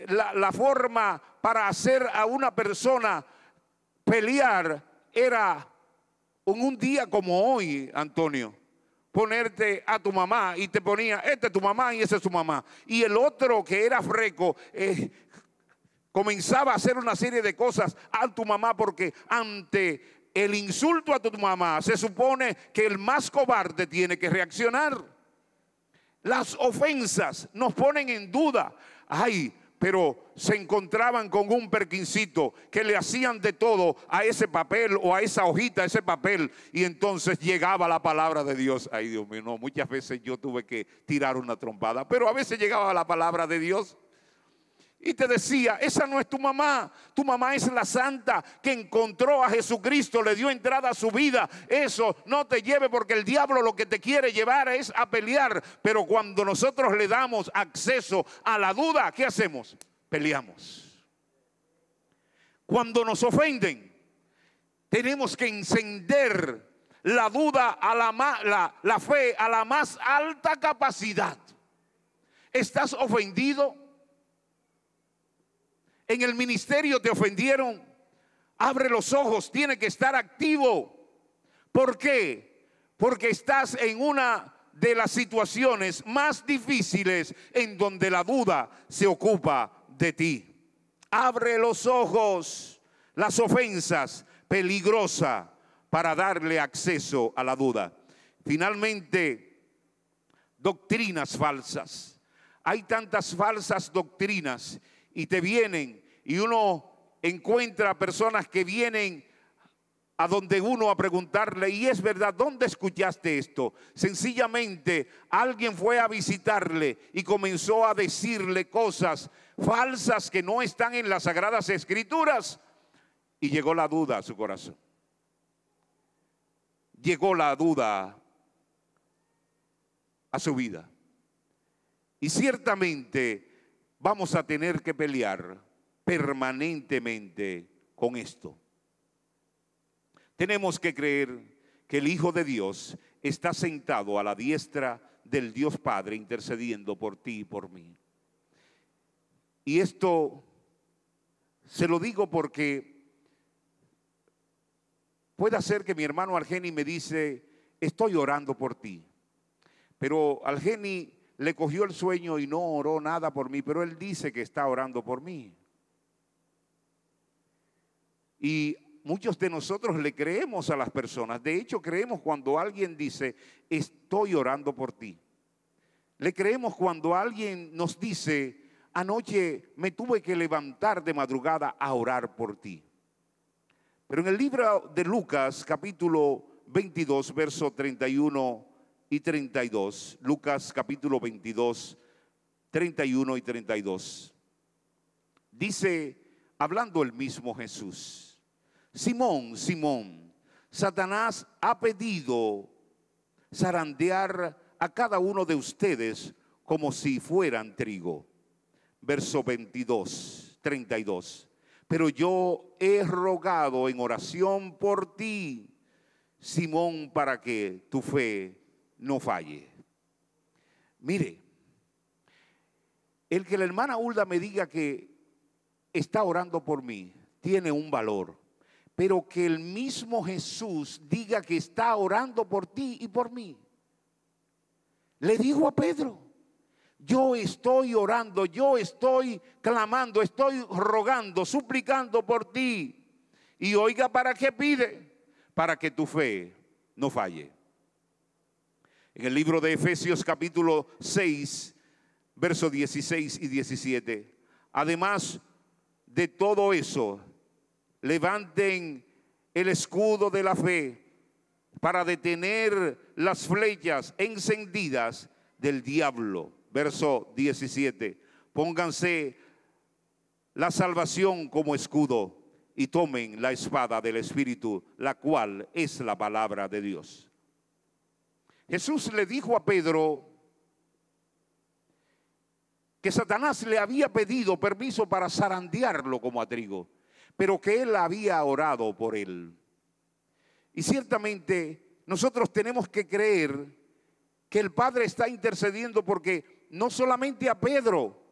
la forma para hacer a una persona pelear era un día como hoy, Antonio, ponerte a tu mamá y te ponía, esta es tu mamá y esa es tu mamá. Y el otro que era freco comenzaba a hacer una serie de cosas a tu mamá, porque ante el insulto a tu mamá se supone que el más cobarde tiene que reaccionar. Las ofensas nos ponen en duda. Ay, pero se encontraban con un perquincito que le hacían de todo a ese papel o a esa hojita, a ese papel, y entonces llegaba la palabra de Dios. Ay, Dios mío, no, muchas veces yo tuve que tirar una trompada, pero a veces llegaba la palabra de Dios y te decía: esa no es tu mamá es la santa que encontró a Jesucristo, le dio entrada a su vida. Eso no te lleve, porque el diablo lo que te quiere llevar es a pelear. Pero cuando nosotros le damos acceso a la duda, ¿qué hacemos? Peleamos. Cuando nos ofenden, tenemos que encender la duda, la fe a la más alta capacidad. ¿Estás ofendido? En el ministerio te ofendieron, abre los ojos, tiene que estar activo. ¿Por qué? Porque estás en una de las situaciones más difíciles en donde la duda se ocupa de ti. Abre los ojos. Las ofensas, peligrosa para darle acceso a la duda. Finalmente, doctrinas falsas. Hay tantas falsas doctrinas y te vienen, y uno encuentra personas que vienen a donde uno a preguntarle: y es verdad, ¿dónde escuchaste esto? Sencillamente alguien fue a visitarle y comenzó a decirle cosas falsas que no están en las Sagradas Escrituras, y llegó la duda a su corazón. Llegó la duda a su vida. Y ciertamente vamos a tener que pelear permanentemente con esto. Tenemos que creer que el Hijo de Dios está sentado a la diestra del Dios Padre, intercediendo por ti y por mí. Y esto se lo digo porque puede ser que mi hermano Algeni me dice: estoy orando por ti. Pero Algeni le cogió el sueño y no oró nada por mí, pero él dice que está orando por mí. Y muchos de nosotros le creemos a las personas. De hecho, creemos cuando alguien dice: estoy orando por ti. Le creemos cuando alguien nos dice: anoche me tuve que levantar de madrugada a orar por ti. Pero en el libro de Lucas, capítulo 22, verso 31, y 32. Lucas capítulo 22, 31 y 32. Dice, hablando el mismo Jesús: Simón, Simón, Satanás ha pedido zarandear a cada uno de ustedes como si fueran trigo. Verso 22, 32. Pero yo he rogado en oración por ti, Simón, para que tu fe no falle. Mire, el que la hermana Hulda me diga que está orando por mí tiene un valor, pero que el mismo Jesús diga que está orando por ti y por mí. Le dijo a Pedro: yo estoy orando, yo estoy clamando, estoy rogando, suplicando por ti. Y oiga, ¿para qué pide? Para que tu fe no falle. En el libro de Efesios capítulo 6, versos 16 y 17. Además de todo eso, levanten el escudo de la fe para detener las flechas encendidas del diablo. Verso 17. Pónganse la salvación como escudo y tomen la espada del Espíritu, la cual es la palabra de Dios. Jesús le dijo a Pedro que Satanás le había pedido permiso para zarandearlo como a trigo, pero que él había orado por él. Y ciertamente nosotros tenemos que creer que el Padre está intercediendo, porque no solamente a Pedro,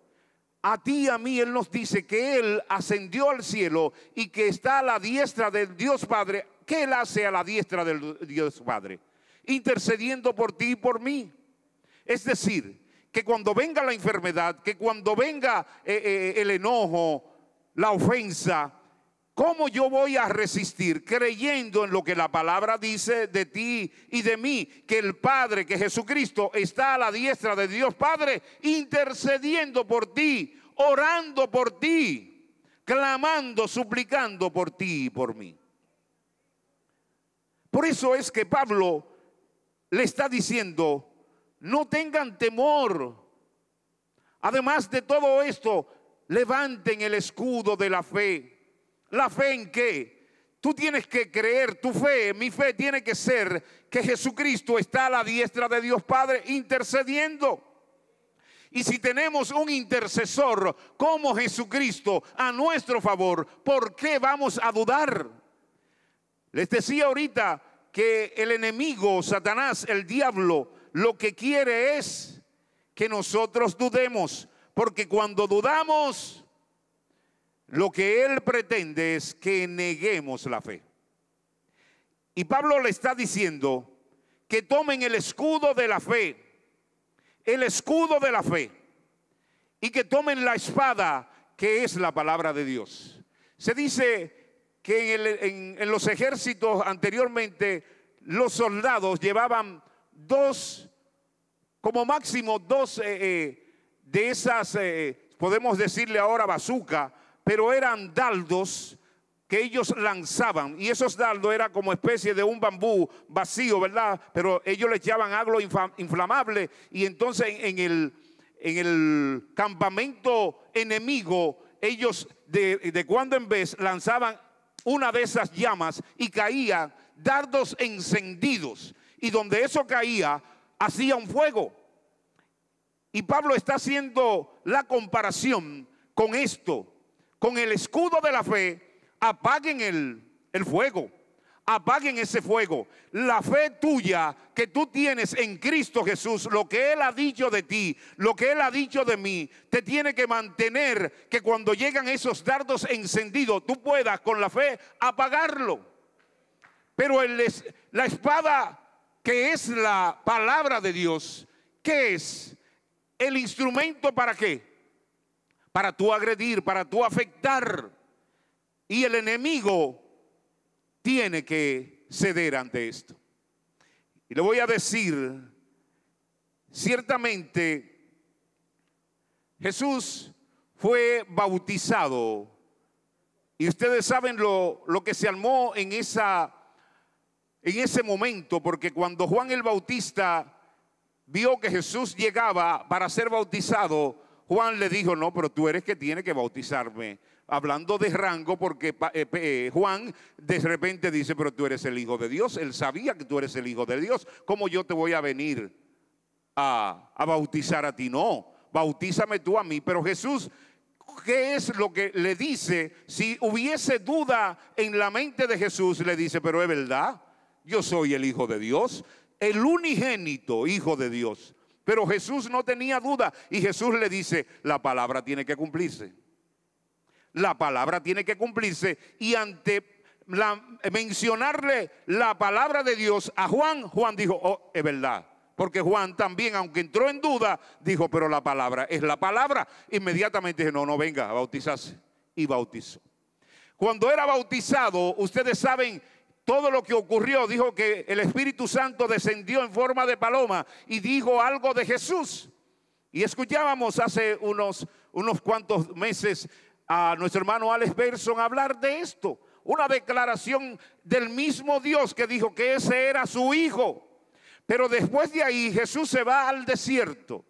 a ti y a mí, Él nos dice que Él ascendió al cielo y que está a la diestra del Dios Padre. ¿Qué Él hace a la diestra del Dios Padre? Intercediendo por ti y por mí. Es decir, que cuando venga la enfermedad, que cuando venga el enojo, la ofensa, ¿cómo yo voy a resistir? Creyendo en lo que la palabra dice de ti y de mí, que el Padre, que Jesucristo está a la diestra de Dios Padre, intercediendo por ti, orando por ti, clamando, suplicando por ti y por mí. Por eso es que Pablo le está diciendo: no tengan temor. Además de todo esto, levanten el escudo de la fe. ¿La fe en qué? Tú tienes que creer, tu fe, mi fe tiene que ser que Jesucristo está a la diestra de Dios Padre intercediendo. Y si tenemos un intercesor como Jesucristo a nuestro favor, ¿por qué vamos a dudar? Les decía ahorita que el enemigo, Satanás, el diablo, lo que quiere es que nosotros dudemos, porque cuando dudamos, lo que él pretende es que neguemos la fe. Y Pablo le está diciendo que tomen el escudo de la fe, el escudo de la fe, y que tomen la espada que es la palabra de Dios. Se dice que en los ejércitos anteriormente los soldados llevaban como máximo dos de esas, podemos decirle ahora bazooka, pero eran dardos que ellos lanzaban, y esos dardos eran como especie de un bambú vacío, ¿verdad? Pero ellos le echaban algo inflamable, y entonces en el campamento enemigo, ellos de cuando en vez lanzaban una de esas llamas y caían dardos encendidos, y donde eso caía, hacía un fuego. Y Pablo está haciendo la comparación con esto. Con el escudo de la fe, apaguen el fuego, apaguen ese fuego. La fe tuya que tú tienes en Cristo Jesús, lo que Él ha dicho de ti, lo que Él ha dicho de mí, te tiene que mantener, que cuando llegan esos dardos encendidos, tú puedas con la fe apagarlo. Pero la espada, que es la palabra de Dios, ¿qué es? ¿El instrumento para qué? Para tú agredir, para tú afectar. Y el enemigo tiene que ceder ante esto. Y le voy a decir, ciertamente Jesús fue bautizado. Y ustedes saben lo que se armó en ese momento, porque cuando Juan el Bautista vio que Jesús llegaba para ser bautizado, Juan le dijo, no, pero tú eres que tiene que bautizarme. Hablando de rango, porque Juan de repente dice, pero tú eres el Hijo de Dios. Él sabía que tú eres el Hijo de Dios. ¿Cómo yo te voy a venir a bautizar a ti? No, bautízame tú a mí. Pero Jesús, ¿qué es lo que le dice? Si hubiese duda en la mente de Jesús, le dice, pero es verdad, yo soy el Hijo de Dios, el unigénito Hijo de Dios. Pero Jesús no tenía duda y Jesús le dice, la palabra tiene que cumplirse. La palabra tiene que cumplirse, y ante mencionarle la palabra de Dios a Juan, Juan dijo, oh, es verdad. Porque Juan también, aunque entró en duda, dijo, pero la palabra es la palabra. Inmediatamente dijo, no, venga a bautizarse. Y bautizó. Cuando era bautizado, ustedes saben todo lo que ocurrió. Dijo que el Espíritu Santo descendió en forma de paloma y dijo algo de Jesús. Y escuchábamos hace unos cuantos meses a nuestro hermano Alex Berson hablar de esto. Una declaración del mismo Dios que dijo que ese era su hijo. Pero después de ahí Jesús se va al desierto.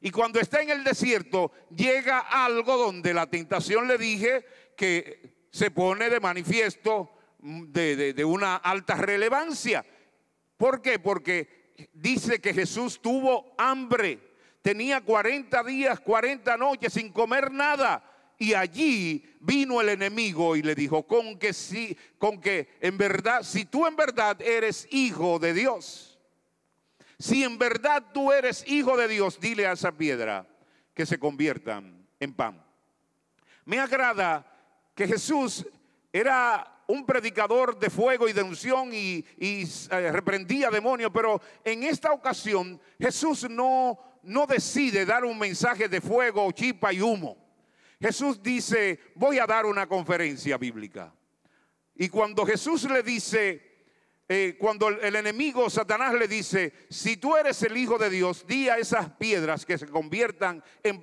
Y cuando está en el desierto llega algo donde la tentación, le dije, que se pone de manifiesto de una alta relevancia. ¿Por qué? Porque dice que Jesús tuvo hambre. Tenía 40 días, 40 noches sin comer nada. Y allí vino el enemigo y le dijo, con que en verdad, si tú en verdad eres hijo de Dios, si en verdad tú eres hijo de Dios, dile a esa piedra que se conviertan en pan. Me agrada que Jesús era un predicador de fuego y de unción y reprendía demonios, pero en esta ocasión Jesús no decide dar un mensaje de fuego, chispa y humo. Jesús dice, voy a dar una conferencia bíblica. Y cuando Jesús le dice, cuando el enemigo Satanás le dice, si tú eres el Hijo de Dios, di a esas piedras que se conviertan en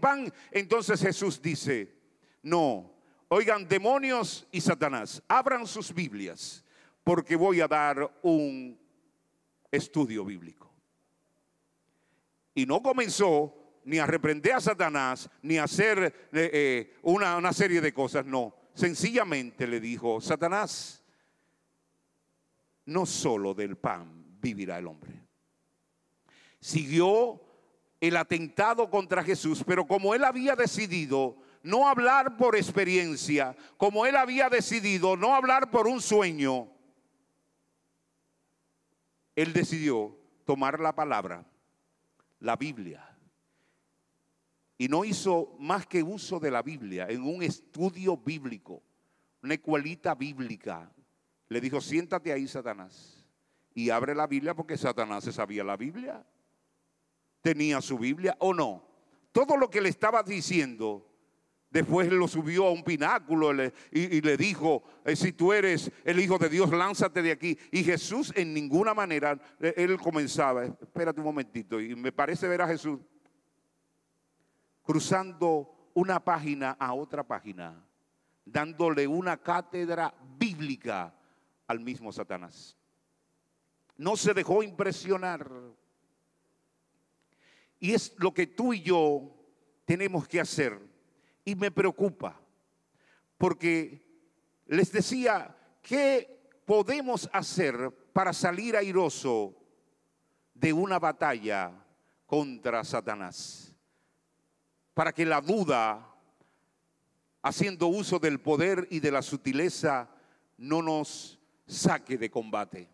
pan. Entonces Jesús dice, no, oigan, demonios y Satanás, abran sus Biblias, porque voy a dar un estudio bíblico. Y no comenzó ni a reprender a Satanás, ni a hacer una serie de cosas, no. Sencillamente le dijo, Satanás, no solo del pan vivirá el hombre. Siguió el atentado contra Jesús, pero como él había decidido no hablar por experiencia, como él había decidido no hablar por un sueño, él decidió tomar la palabra, la Biblia. Y no hizo más que uso de la Biblia en un estudio bíblico, una escuelita bíblica. Le dijo, siéntate ahí, Satanás, y abre la Biblia, porque Satanás se sabía la Biblia. Tenía su Biblia o no. Todo lo que le estaba diciendo, después lo subió a un pináculo y le dijo, si tú eres el Hijo de Dios, lánzate de aquí. Y Jesús en ninguna manera, él comenzaba, espérate un momentito, y me parece ver a Jesús cruzando una página a otra página, dándole una cátedra bíblica al mismo Satanás. No se dejó impresionar. Y es lo que tú y yo tenemos que hacer. Y me preocupa, porque les decía, ¿qué podemos hacer para salir airoso de una batalla contra Satanás? Para que la duda, haciendo uso del poder y de la sutileza, no nos saque de combate.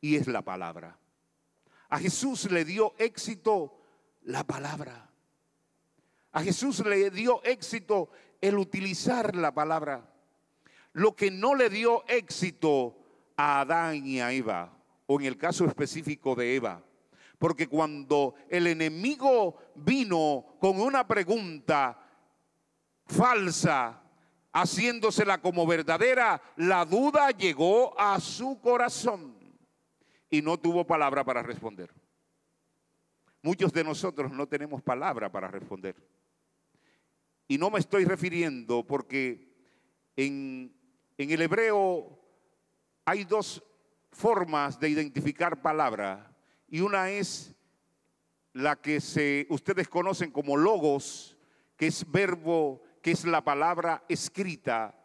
Y es la palabra. A Jesús le dio éxito la palabra. A Jesús le dio éxito el utilizar la palabra. Lo que no le dio éxito a Adán y a Eva, o en el caso específico de Eva, porque cuando el enemigo vino con una pregunta falsa, haciéndosela como verdadera, la duda llegó a su corazón y no tuvo palabra para responder. Muchos de nosotros no tenemos palabra para responder. Y no me estoy refiriendo porque en el hebreo hay dos formas de identificar palabra. y una es la que ustedes conocen como logos, que es verbo, que es la palabra escrita,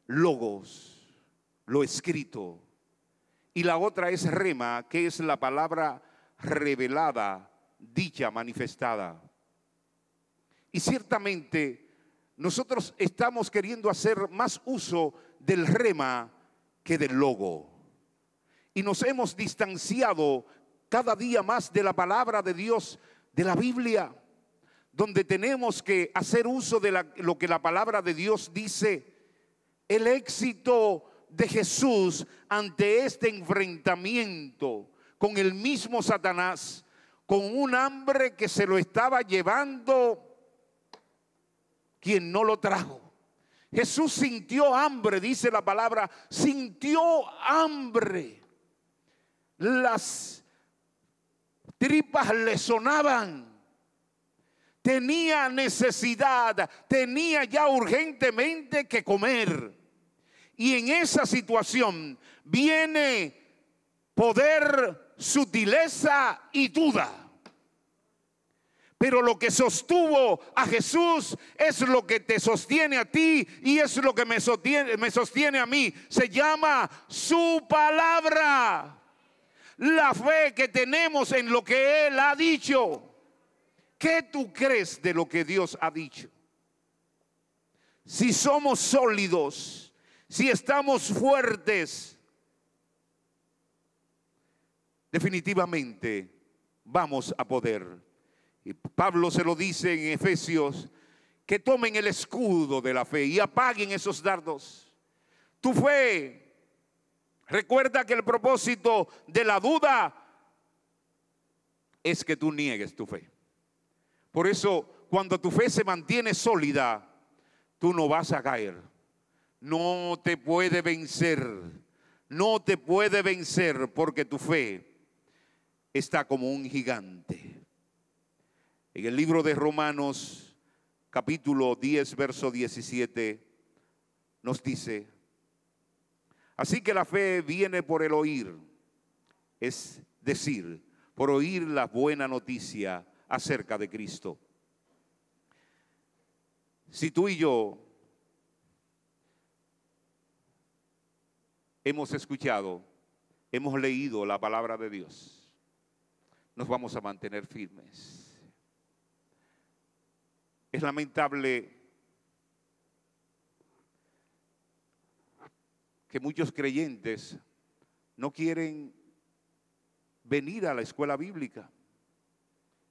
logos, lo escrito. Y la otra es rema, que es la palabra revelada, dicha, manifestada. Y ciertamente nosotros estamos queriendo hacer más uso del rema que del logo. Y nos hemos distanciado cada día más de la palabra de Dios, de la Biblia, donde tenemos que hacer uso de lo que la palabra de Dios dice. El éxito de Jesús ante este enfrentamiento con el mismo Satanás, con un hambre que se lo estaba llevando quien no lo trajo. Jesús sintió hambre, dice la palabra, sintió hambre. Las tripas le sonaban. Tenía necesidad, tenía ya urgentemente que comer. Y en esa situación viene poder, sutileza y duda. Pero lo que sostuvo a Jesús es lo que te sostiene a ti y es lo que me sostiene a mí. Se llama su palabra. La fe que tenemos en lo que Él ha dicho. ¿Qué tú crees de lo que Dios ha dicho? Si somos sólidos, si estamos fuertes, definitivamente vamos a poder. Y Pablo se lo dice en Efesios, que tomen el escudo de la fe y apaguen esos dardos. Tu fe. Recuerda que el propósito de la duda es que tú niegues tu fe. Por eso, cuando tu fe se mantiene sólida, tú no vas a caer. No te puede vencer. No te puede vencer porque tu fe está como un gigante. En el libro de Romanos, capítulo 10, verso 17, nos dice: así que la fe viene por el oír, es decir, por oír la buena noticia acerca de Cristo. Si tú y yo hemos escuchado, hemos leído la palabra de Dios, nos vamos a mantener firmes. Es lamentable que muchos creyentes no quieren venir a la escuela bíblica,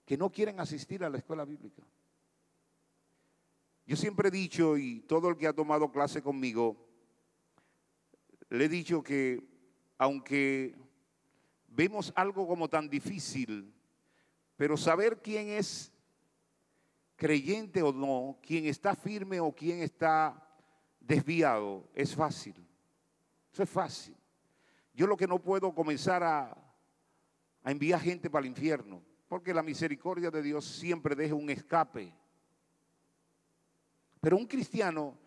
que no quieren asistir a la escuela bíblica. Yo siempre he dicho, y todo el que ha tomado clase conmigo, le he dicho que aunque vemos algo como tan difícil, pero saber quién es creyente o no, quién está firme o quién está desviado, es fácil. Eso es fácil. Yo lo que no puedo comenzar a enviar gente para el infierno, porque la misericordia de Dios siempre deja un escape. Pero un cristiano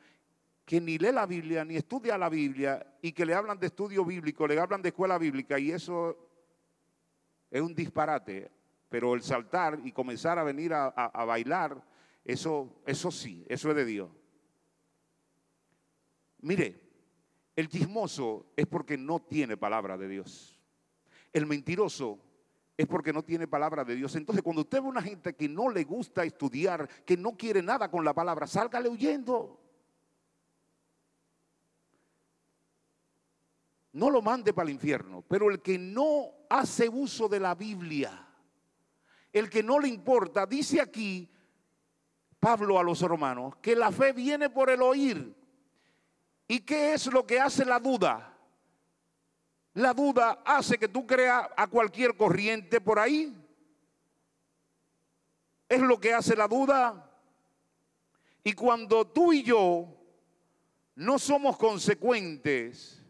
que ni lee la Biblia, ni estudia la Biblia, y que le hablan de estudio bíblico, le hablan de escuela bíblica, y eso es un disparate. Pero el saltar y comenzar a venir a bailar, eso sí, eso es de Dios. Mire, el chismoso es porque no tiene palabra de Dios. El mentiroso es porque no tiene palabra de Dios. Entonces, cuando usted ve una gente que no le gusta estudiar, que no quiere nada con la palabra, sálgale huyendo. No lo mande para el infierno. Pero el que no hace uso de la Biblia, el que no le importa, dice aquí Pablo a los romanos, que la fe viene por el oír. ¿Y qué es lo que hace la duda? La duda hace que tú creas a cualquier corriente por ahí. Es lo que hace la duda. Y cuando tú y yo no somos consecuentes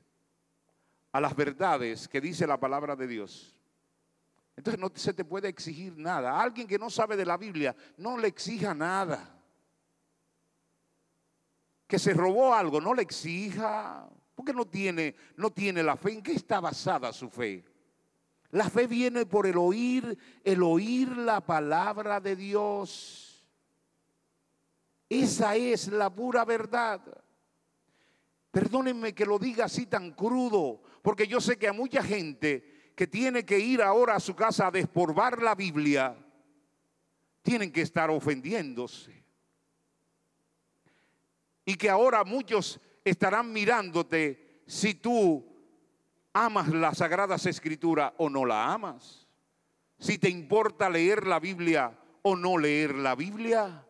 a las verdades que dice la palabra de Dios, entonces no se te puede exigir nada. A alguien que no sabe de la Biblia, no le exija nada. Que se robó algo, no le exija, porque no tiene la fe. ¿En qué está basada su fe? La fe viene por el oír la palabra de Dios. Esa es la pura verdad. Perdónenme que lo diga así tan crudo, porque yo sé que a mucha gente que tiene que ir ahora a su casa a despolvar la Biblia, tienen que estar ofendiéndose. Y que ahora muchos estarán mirándote si tú amas las Sagradas Escrituras o no la amas. Si te importa leer la Biblia o no leer la Biblia.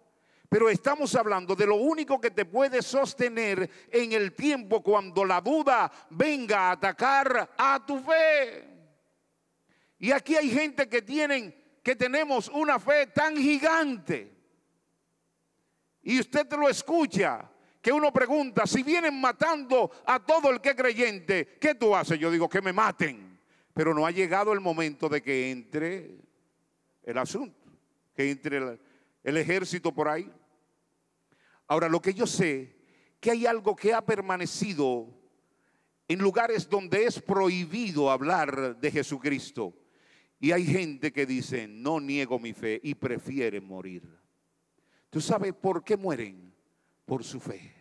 Pero estamos hablando de lo único que te puede sostener en el tiempo cuando la duda venga a atacar a tu fe. Y aquí hay gente que tenemos una fe tan gigante. Y usted te lo escucha, que uno pregunta, si vienen matando a todo el que es creyente, ¿qué tú haces? Yo digo, que me maten. Pero no ha llegado el momento de que entre el asunto, que entre el ejército por ahí. Ahora, lo que yo sé, que hay algo que ha permanecido en lugares donde es prohibido hablar de Jesucristo. Y hay gente que dice, no niego mi fe, y prefiere morir. ¿Tú sabes por qué mueren? Por su fe.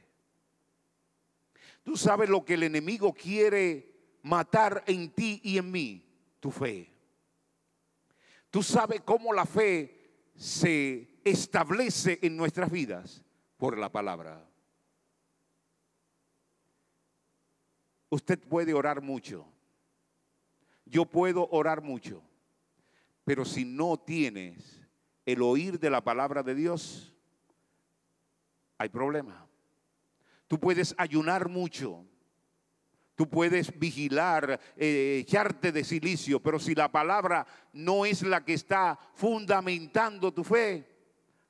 ¿Tú sabes lo que el enemigo quiere matar en ti y en mí? Tu fe. ¿Tú sabes cómo la fe se establece en nuestras vidas? Por la palabra. Usted puede orar mucho. Yo puedo orar mucho. Pero si no tienes el oír de la palabra de Dios, hay problema. Tú puedes ayunar mucho. Tú puedes vigilar, echarte de silicio, pero si la palabra no es la que está fundamentando tu fe,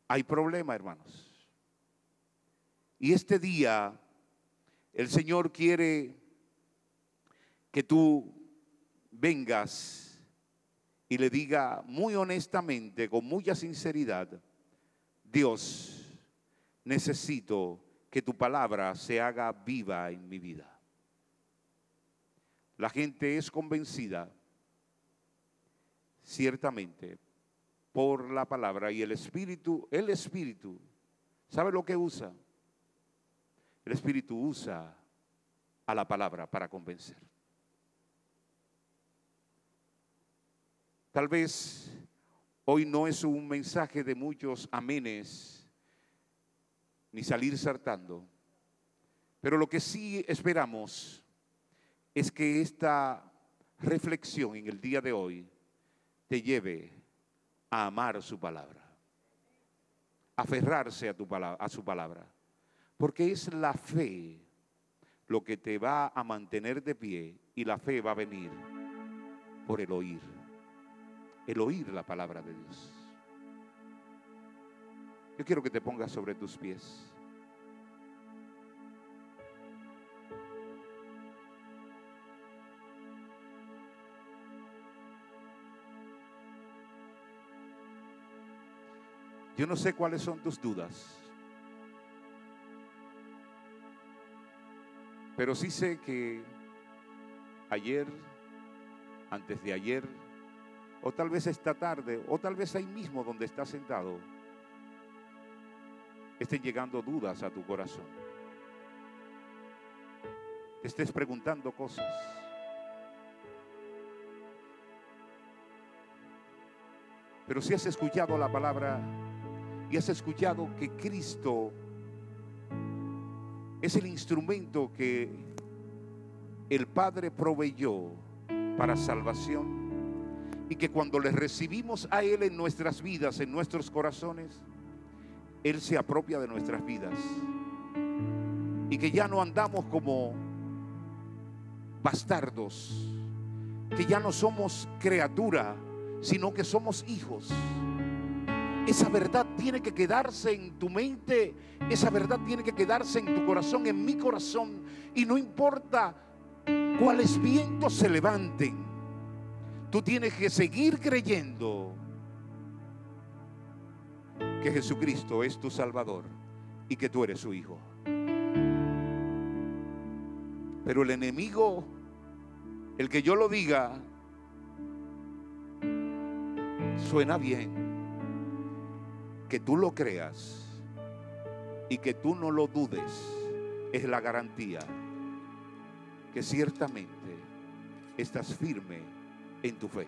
hay problema, hermanos. Y este día el Señor quiere que tú vengas y le diga muy honestamente, con mucha sinceridad, Dios, necesito que tu palabra se haga viva en mi vida. La gente es convencida, ciertamente, por la palabra, y el Espíritu, ¿sabe lo que usa? El Espíritu usa a la palabra para convencer. Tal vez hoy no es un mensaje de muchos amenes, ni salir saltando, pero lo que sí esperamos es que esta reflexión en el día de hoy te lleve a amar su palabra, a aferrarse a su palabra, porque es la fe lo que te va a mantener de pie, y la fe va a venir por el oír la palabra de Dios. Yo quiero que te pongas sobre tus pies. Yo no sé cuáles son tus dudas, pero sí sé que ayer, antes de ayer, o tal vez esta tarde, o tal vez ahí mismo donde estás sentado, estén llegando dudas a tu corazón. Te estés preguntando cosas. Pero si has escuchado la palabra y has escuchado que Cristo es el instrumento que el Padre proveyó para salvación, y que cuando le recibimos a Él en nuestras vidas, en nuestros corazones, Él se apropia de nuestras vidas, y que ya no andamos como bastardos, que ya no somos criatura, sino que somos hijos. Esa verdad tiene que quedarse en tu mente, esa verdad tiene que quedarse en tu corazón, en mi corazón, y no importa cuáles vientos se levanten, tú tienes que seguir creyendo que Jesucristo es tu Salvador y que tú eres su hijo. Pero el enemigo, el que yo lo diga, Suena bien. Que tú lo creas y que tú no lo dudes es la garantía que ciertamente estás firme en tu fe.